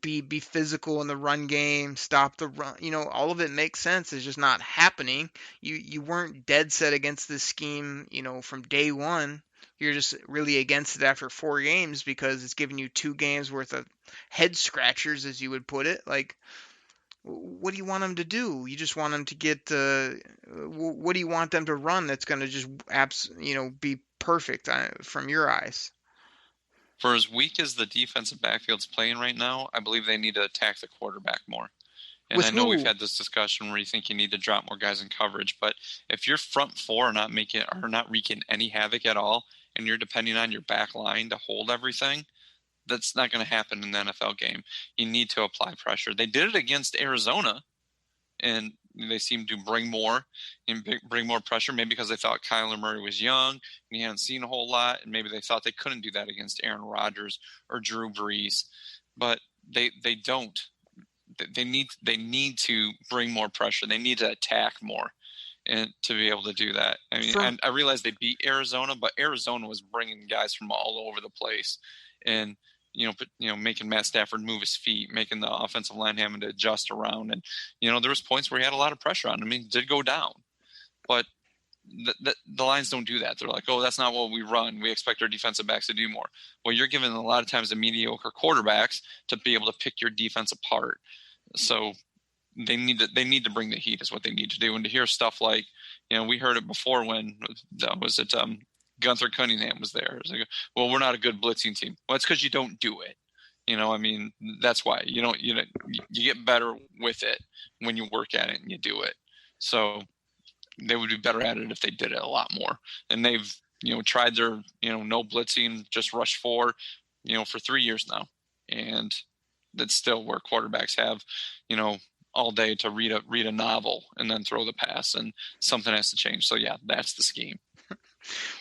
be physical in the run game, stop the run, all of it makes sense. It's just not happening. You weren't dead set against this scheme, from day one. You're just really against it after 4 games because it's giving you 2 games worth of head scratchers, as you would put it. Like, what do you want them to do? You just want them to get what do you want them to run that's going to just be perfect from your eyes?
For as weak as the defensive backfield's playing right now, I believe they need to attack the quarterback more. And
With
I know we've
who?
had this discussion where you think you need to drop more guys in coverage, but if your front four are not wreaking any havoc at all, and you're depending on your back line to hold everything, that's not going to happen in the NFL game. You need to apply pressure. They did it against Arizona, and they seemed to bring more pressure, maybe because they thought Kyler Murray was young and he hadn't seen a whole lot, and maybe they thought they couldn't do that against Aaron Rodgers or Drew Brees, but they don't. They need to bring more pressure. They need to attack more, and to be able to do that. I mean, I realize they beat Arizona, but Arizona was bringing guys from all over the place, and making Matt Stafford move his feet, making the offensive line having to adjust around, and there was points where he had a lot of pressure on him. I mean, it did go down, but the lines don't do that. They're like, oh, that's not what we run. We expect our defensive backs to do more. Well, you're given a lot of times the mediocre quarterbacks to be able to pick your defense apart. So they need to bring the heat is what they need to do. And to hear stuff like, we heard it before when Gunther Cunningham was there. It was like, well, we're not a good blitzing team. Well, it's because you don't do it. I mean, that's why you get better with it when you work at it and you do it. So they would be better at it if they did it a lot more. And they've, tried their, no blitzing, just rush for 3 years now. And that's still where quarterbacks have, all day to read a novel and then throw the pass, and something has to change. So yeah, that's the scheme.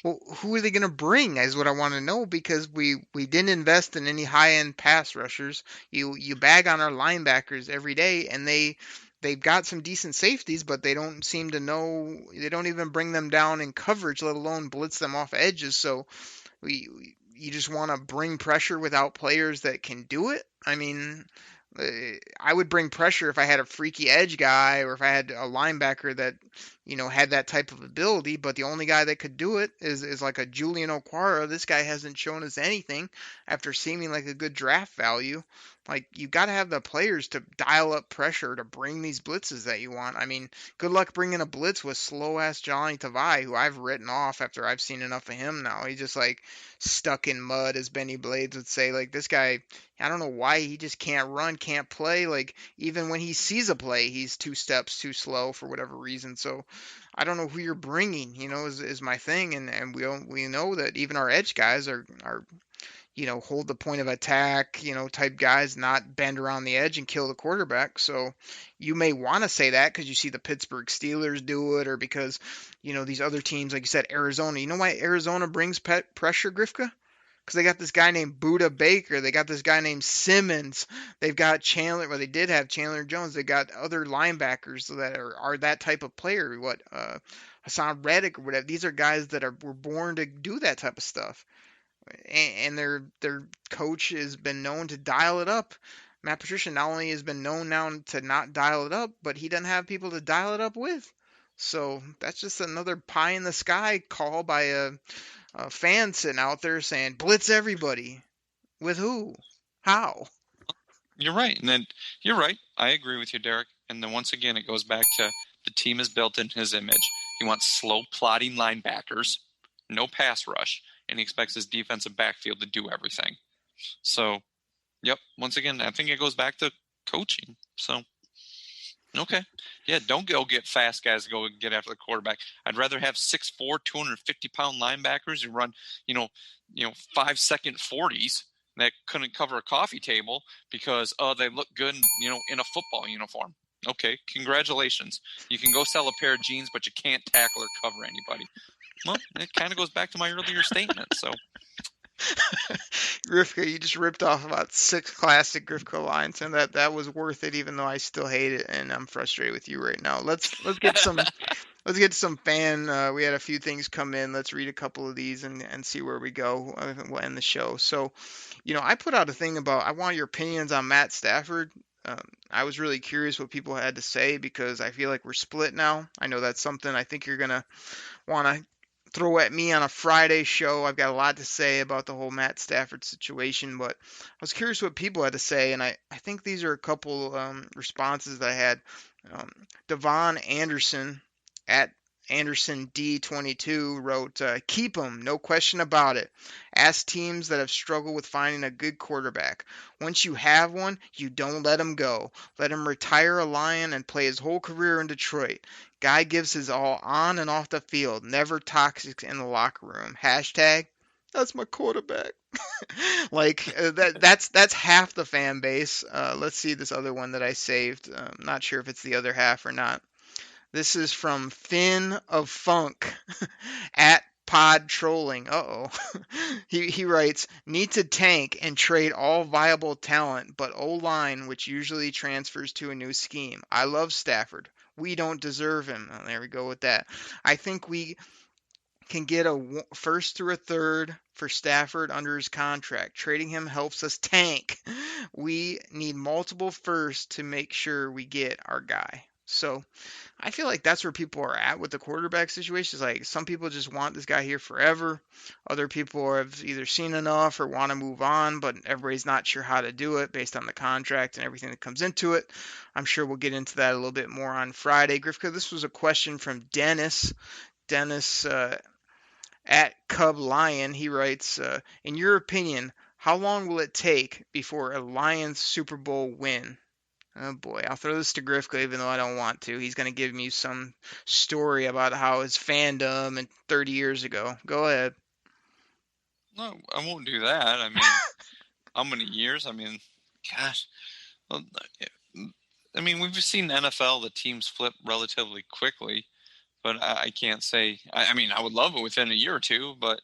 Well, who are they going to bring is what I want to know, because we didn't invest in any high-end pass rushers. You bag on our linebackers every day, and they've got some decent safeties, but they don't seem to know. They don't even bring them down in coverage, let alone blitz them off edges. So you just want to bring pressure without players that can do it. I mean, I would bring pressure if I had a freaky edge guy, or if I had a linebacker that, had that type of ability, but the only guy that could do it is like a Julian Okwara. This guy hasn't shown us anything after seeming like a good draft value. Like, you got to have the players to dial up pressure to bring these blitzes that you want. I mean, good luck bringing a blitz with slow-ass Johnny Tavai, who I've written off after I've seen enough of him now. He's just like stuck in mud, as Benny Blades would say. Like, this guy, I don't know why he just can't run, can't play. Like, even when he sees a play, he's 2 steps too slow for whatever reason. So I don't know who you're bringing, is my thing. And we know that even our edge guys are hold the point of attack, type guys, not bend around the edge and kill the quarterback. So you may want to say that because you see the Pittsburgh Steelers do it, or because, these other teams, like you said, Arizona. You know why Arizona brings pressure, Grifka? Because they got this guy named Buda Baker. They got this guy named Simmons. They've got Chandler. Well, they did have Chandler Jones. They got other linebackers that are that type of player. Hassan Reddick or whatever. These are guys that were born to do that type of stuff. And their coach has been known to dial it up. Matt Patricia not only has been known now to not dial it up, but he doesn't have people to dial it up with. So that's just another pie in the sky call by a fan sitting out there saying, blitz everybody. With who? How?
You're right. And then you're right. I agree with you, Derek. And then once again, it goes back to the team is built in his image. He wants slow, plodding linebackers, no pass rush, and he expects his defensive backfield to do everything. So, yep, once again, I think it goes back to coaching. So, okay. Yeah, don't go get fast guys to go get after the quarterback. I'd rather have 6'4", 250-pound linebackers who run, 5-second 40s that couldn't cover a coffee table because they look good, in a football uniform. Okay, congratulations. You can go sell a pair of jeans, but you can't tackle or cover anybody. Well, it kind of goes back to my earlier statement. So,
Grifka, you just ripped off about 6 classic Grifka lines, and that was worth it, even though I still hate it, and I'm frustrated with you right now. Let's get some fan. We had a few things come in. Let's read a couple of these and see where we go. We'll end the show. So, I put out a thing about I want your opinions on Matt Stafford. I was really curious what people had to say, because I feel like we're split now. I know that's something I think you're gonna want to throw at me on a Friday show. I've got a lot to say about the whole Matt Stafford situation, but I was curious what people had to say, and I think these are a couple responses that I had. Devon Anderson at Anderson D22 wrote, keep him, no question about it. Ask teams that have struggled with finding a good quarterback. Once you have one, you don't let him go. Let him retire a Lion and play his whole career in Detroit. Guy gives his all on and off the field, never toxic in the locker room. Hashtag, that's my quarterback. That's half the fan base. Let's see this other one that I saved. Not sure if it's the other half or not. This is from Finn of Funk at Pod Trolling. Uh-oh. He writes, need to tank and trade all viable talent, but O-line, which usually transfers to a new scheme. I love Stafford. We don't deserve him. Oh, there we go with that. I think we can get a first through a third for Stafford under his contract. Trading him helps us tank. We need multiple firsts to make sure we get our guy. So I feel like that's where people are at with the quarterback situation. It's like some people just want this guy here forever. Other people have either seen enough or want to move on, but everybody's not sure how to do it based on the contract and everything that comes into it. I'm sure we'll get into that a little bit more on Friday. Grifka, this was a question from Dennis. Dennis at Cub Lion, he writes, in your opinion, how long will it take before a Lions Super Bowl win? Oh boy, I'll throw this to Grifka even though I don't want to. He's going to give me some story about how his fandom and 30 years ago. Go ahead.
No, I won't do that. I mean, how many years? I mean, gosh. Well, I mean, we've seen the NFL, the teams flip relatively quickly, but I can't say. I mean, I would love it within a year or two, but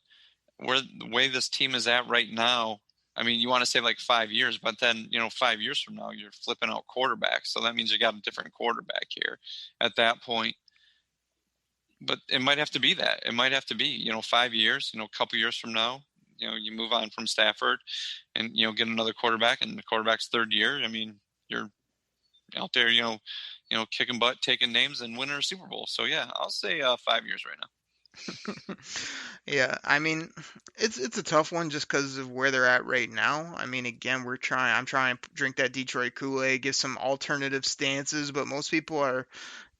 where the way this team is at right now, I mean, you want to say like 5 years, but then, 5 years from now, you're flipping out quarterbacks. So that means you got a different quarterback here at that point. But it might have to be that. It might have to be, 5 years, a couple years from now, you move on from Stafford and, get another quarterback and the quarterback's third year. I mean, you're out there, kicking butt, taking names and winning a Super Bowl. So, yeah, I'll say 5 years right now.
Yeah, I mean, it's a tough one just because of where they're at right now. I mean, again, I'm trying to drink that Detroit Koolaid, give some alternative stances, but most people are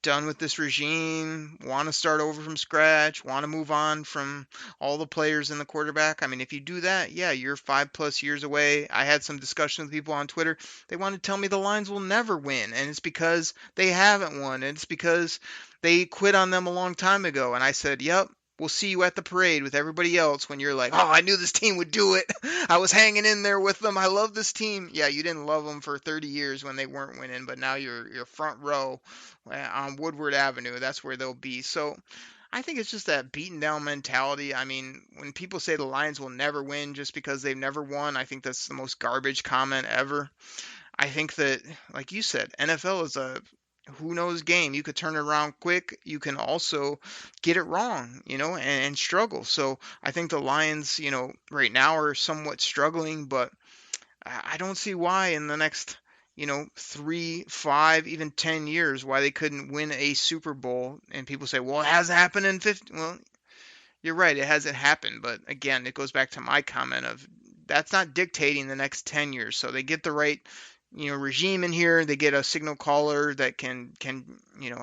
done with this regime, want to start over from scratch, want to move on from all the players and the quarterback. I mean, if you do that, yeah, you're 5+ years away. I had some discussion with people on Twitter. They want to tell me the Lions will never win, and it's because they haven't won, and it's because they quit on them a long time ago. And I said, yep. We'll see you at the parade with everybody else when you're like, oh, I knew this team would do it. I was hanging in there with them. I love this team. Yeah, you didn't love them for 30 years when they weren't winning, but now you're front row on Woodward Avenue. That's where they'll be. So I think it's just that beaten down mentality. I mean, when people say the Lions will never win just because they've never won, I think that's the most garbage comment ever. I think that, like you said, NFL is a who knows game. You could turn it around quick. You can also get it wrong, and struggle. So I think the Lions, right now are somewhat struggling, but I don't see why in the next, 3, 5, even 10 years, why they couldn't win a Super Bowl. And people say, well, it hasn't happened in 50. Well, you're right. It hasn't happened. But again, it goes back to my comment of that's not dictating the next 10 years. So they get the right regime in here. They get a signal caller that can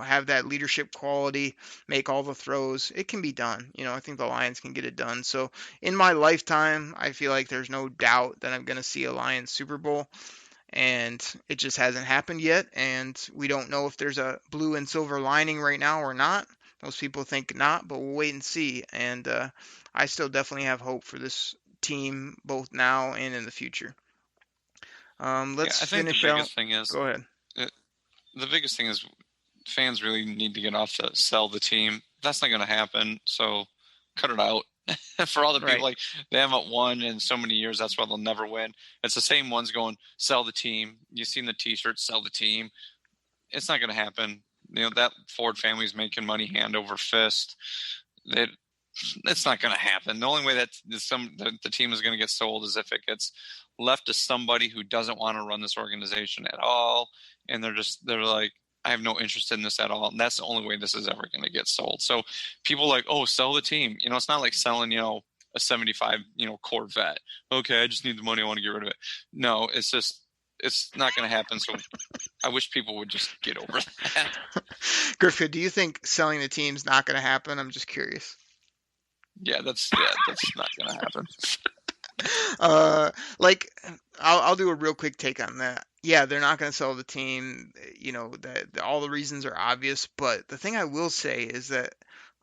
have that leadership quality, make all the throws. It can be done. I think the Lions can get it done. So in my lifetime, I feel like there's no doubt that I'm going to see a Lions Super Bowl, and it just hasn't happened yet. And we don't know if there's a blue and silver lining right now or not. Most people think not, but we'll wait and see. And I still definitely have hope for this team both now and in the future. Let's
I think
finish
the
out.
biggest thing is,
Go ahead.
The biggest thing is fans really need to get off to sell the team. That's not going to happen. So cut it out. For all the people, like, they haven't won in so many years. That's why they'll never win. It's the same ones going, sell the team. You've seen the t-shirts, sell the team. It's not going to happen. That Ford family's making money hand over fist. It's not going to happen. The only way that the team is going to get sold is if it gets left to somebody who doesn't want to run this organization at all, and they're like, I have no interest in this at all, and that's the only way this is ever going to get sold. So people like, oh, sell the team. It's not like selling a 75 Corvette. Okay, I just need the money, I want to get rid of it. No, it's just it's not going to happen. So I wish people would just get over that.
Griffith, do you think selling the team's not going to happen? I'm just curious.
Yeah, that's not going to happen.
Like I'll do a real quick take on that. Yeah, they're not going to sell the team. You know, that all the reasons are obvious, but the thing I will say is that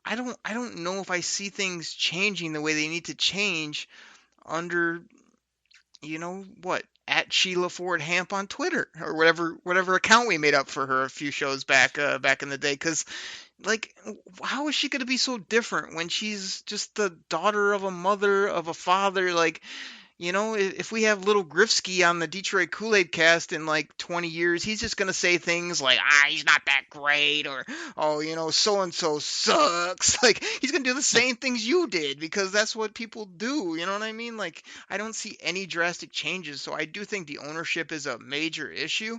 I don't know if I see things changing the way they need to change under, you know, what, at Sheila Ford Hamp on Twitter or whatever account we made up for her a few shows back in the day. Because like, how is she going to be so different when she's just the daughter of a mother of a father? Like, you know, if we have little Grifsky on the Detroit Koolaid Cast in like 20 years, he's just going to say things like, he's not that great, or, oh, you know, so-and-so sucks. Like, he's going to do the same things you did because that's what people do. You know what I mean? Like, I don't see any drastic changes. So I do think the ownership is a major issue.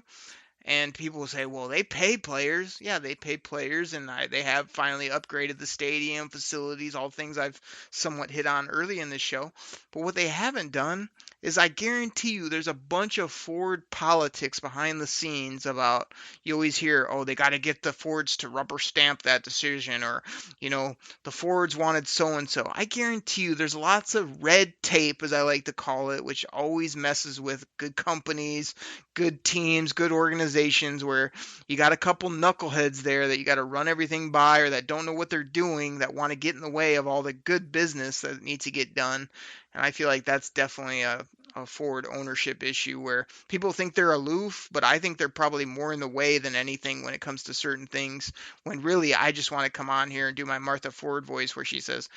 And people will say, well, they pay players. Yeah, they pay players, and they have finally upgraded the stadium, facilities, all things I've somewhat hit on early in this show. But what they haven't done is, I guarantee you there's a bunch of Ford politics behind the scenes about, you always hear, oh, they got to get the Fords to rubber stamp that decision, or, you know, the Fords wanted so-and-so. I guarantee you there's lots of red tape, as I like to call it, which always messes with good companies, good teams, good organizations, where you got a couple knuckleheads there that you got to run everything by, or that don't know what they're doing, that want to get in the way of all the good business that needs to get done. And I feel like that's definitely a Ford ownership issue, where people think they're aloof, but I think they're probably more in the way than anything when it comes to certain things, when really I just want to come on here and do my Martha Ford voice where she says,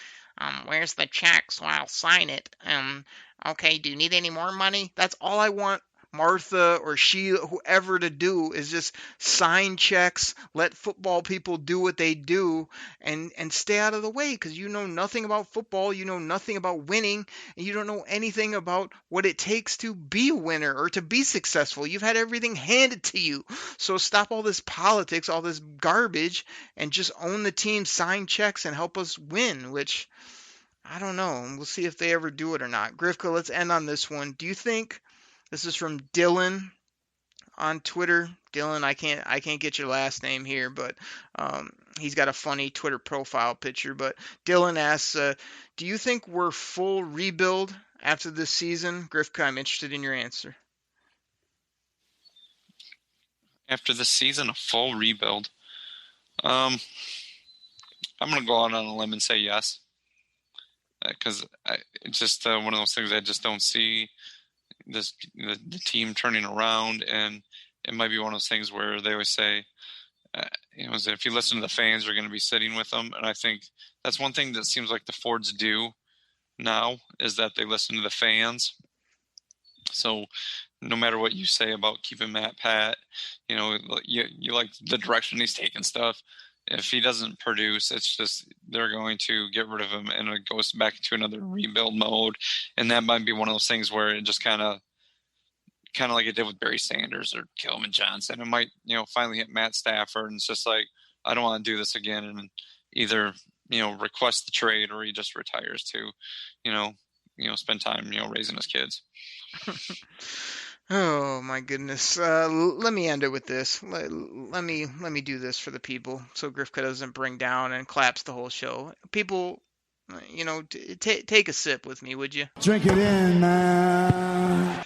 where's the check so I'll sign it? Okay, do you need any more money? That's all I want Martha or Sheila, whoever, to do, is just sign checks, let football people do what they do, and stay out of the way, because you know nothing about football, you know nothing about winning, and you don't know anything about what it takes to be a winner or to be successful. You've had everything handed to you. So stop all this politics, all this garbage, and just own the team, sign checks, and help us win, which I don't know. We'll see if they ever do it or not. Grifka, let's end on this one. Do you think, this is from Dylan on Twitter. Dylan, I can't get your last name here, but he's got a funny Twitter profile picture. But Dylan asks, do you think we're full rebuild after this season? Grifka, I'm interested in your answer.
After this season, a full rebuild. I'm going to go out on a limb and say yes. Because it's just one of those things I just don't see the team turning around, and it might be one of those things where they always say, if you listen to the fans, you're going to be sitting with them. And I think that's one thing that seems like the Fords do now, is that they listen to the fans. So no matter what you say about keeping Matt Pat, you like the direction he's taking stuff. If he doesn't produce, it's just they're going to get rid of him, and it goes back into another rebuild mode. And that might be one of those things where it just kind of like it did with Barry Sanders or Calvin Johnson. It might, finally hit Matt Stafford, and it's just like, I don't want to do this again, and either request the trade, or he just retires to, spend time raising his kids.
Oh my goodness. Let me end it with this. Let me do this for the people, so Grifka doesn't bring down and collapse the whole show. People, take a sip with me, would you?
Drink it in, man.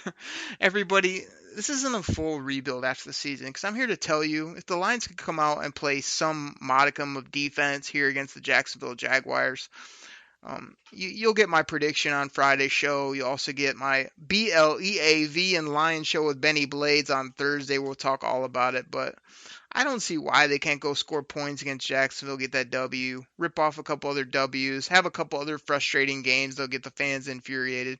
Everybody, this isn't a full rebuild after the season, because I'm here to tell you, if the Lions could come out and play some modicum of defense here against the Jacksonville Jaguars, you'll get my prediction on Friday's show. You'll also get my BLEAV and Lions show with Benny Blades on Thursday. We'll talk all about it, but I don't see why they can't go score points against Jacksonville, get that W, rip off a couple other W's, have a couple other frustrating games. They'll get the fans infuriated.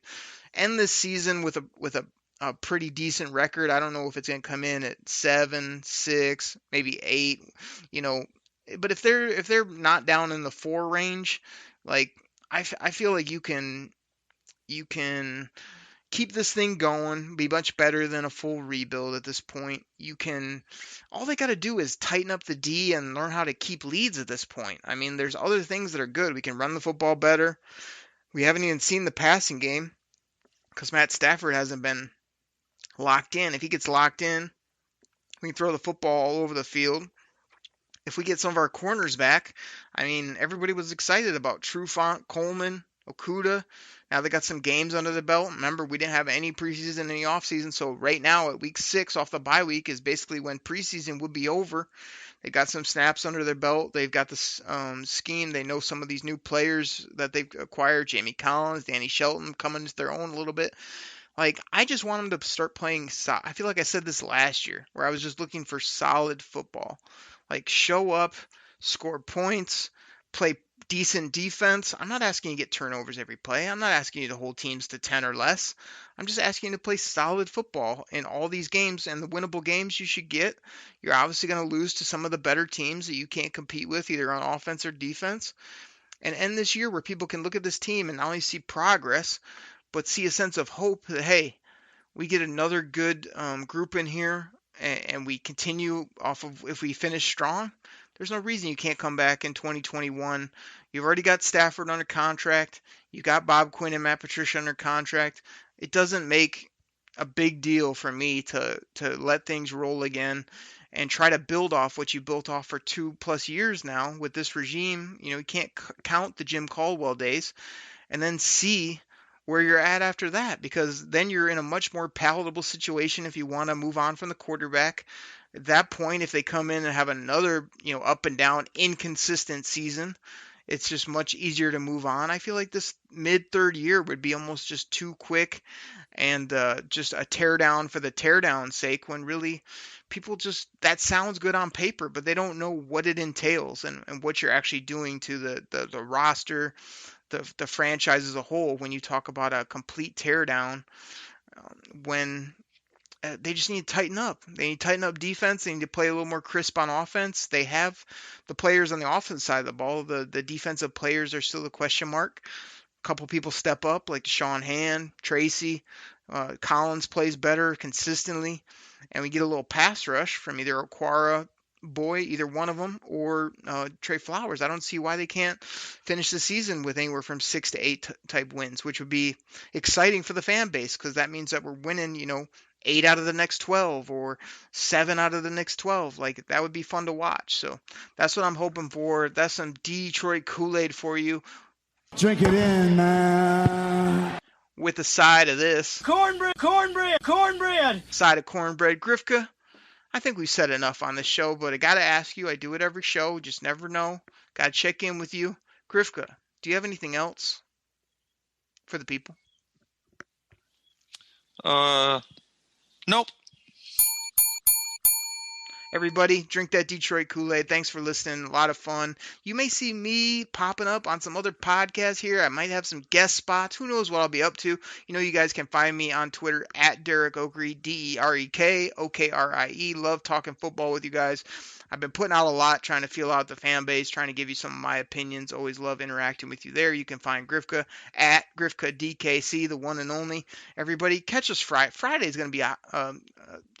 End this season with a pretty decent record. I don't know if it's going to come in at 7, 6, maybe 8, but if they're not down in the 4 range, like, I feel like you can keep this thing going, be much better than a full rebuild at this point. All they got to do is tighten up the D and learn how to keep leads at this point. I mean, there's other things that are good. We can run the football better. We haven't even seen the passing game, because Matt Stafford hasn't been locked in. If he gets locked in, we can throw the football all over the field. If we get some of our corners back, I mean, everybody was excited about Trufant, Coleman, Okuda. Now they got some games under the belt. Remember, we didn't have any preseason, any offseason. So right now at week 6 off the bye week is basically when preseason would be over. They got some snaps under their belt. They've got this scheme. They know some of these new players that they've acquired. Jamie Collins, Danny Shelton coming into their own a little bit. Like, I just want them to start playing. I feel like I said this last year where I was just looking for solid football. Like, show up, score points, play decent defense. I'm not asking you to get turnovers every play. I'm not asking you to hold teams to 10 or less. I'm just asking you to play solid football in all these games, and the winnable games you should get. You're obviously going to lose to some of the better teams that you can't compete with either on offense or defense, and end this year where people can look at this team and not only see progress, but see a sense of hope that, hey, we get another good group in here and we continue off of, if we finish strong, there's no reason you can't come back in 2021. You've already got Stafford under contract. You got Bob Quinn and Matt Patricia under contract. It doesn't make a big deal for me to let things roll again and try to build off what you built off for 2+ years now with this regime. You know, you can't count the Jim Caldwell days and then see where you're at after that, because then you're in a much more palatable situation if you want to move on from the quarterback. At that point, if they come in and have another, up and down, inconsistent season, it's just much easier to move on. I feel like this mid-third year would be almost just too quick and just a teardown for the teardown's sake, when really people just, that sounds good on paper, but they don't know what it entails and what you're actually doing to the roster, the franchise as a whole, when you talk about a complete teardown, when they just need to tighten up. They need to tighten up defense. They need to play a little more crisp on offense. They have the players on the offense side of the ball. The defensive players are still a question mark. A couple people step up, like Deshaun Hand, Tracy. Collins plays better consistently. And we get a little pass rush from either Okwara, Boy, either one of them, or Trey Flowers. I don't see why they can't finish the season with anywhere from 6 to 8 type wins, which would be exciting for the fan base, because that means that we're winning, 8 out of the next 12 or 7 out of the next 12. Like, that would be fun to watch. So that's what I'm hoping for. That's some Detroit Kool-Aid for you.
Drink it in, man.
With a side of this.
Cornbread.
Side of cornbread. Grifka, I think we've said enough on this show, but I got to ask you. I do it every show. Just never know. Got to check in with you. Grifka, do you have anything else for the people?
Nope.
Everybody, drink that Detroit Kool-Aid. Thanks for listening. A lot of fun. You may see me popping up on some other podcasts here. I might have some guest spots. Who knows what I'll be up to. You guys can find me on Twitter at Derek Okrie, DEREK, OKRIE. Love talking football with you guys. I've been putting out a lot, trying to feel out the fan base, trying to give you some of my opinions. Always love interacting with you there. You can find Grifka at GrifkaDKC, the one and only. Everybody, catch us Friday. Friday is going to be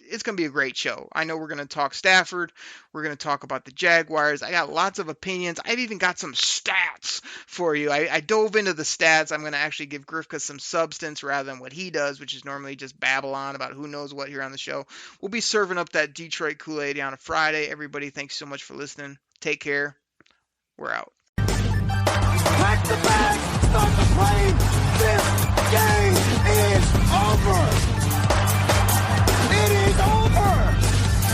it's going to be a great show. I know we're going to talk Stafford. We're going to talk about the Jaguars. I got lots of opinions. I've even got some stats for you. I dove into the stats. I'm going to actually give Grifka some substance rather than what he does, which is normally just babble on about who knows what here on the show. We'll be serving up that Detroit Kool-Aid on a Friday. Everybody, thanks so much for listening. Take care. We're out.
Pack the bag, start the plane. This game is over. It is over.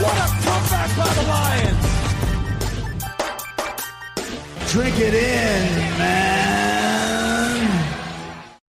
What a comeback by the Lions.
Drink it in, man.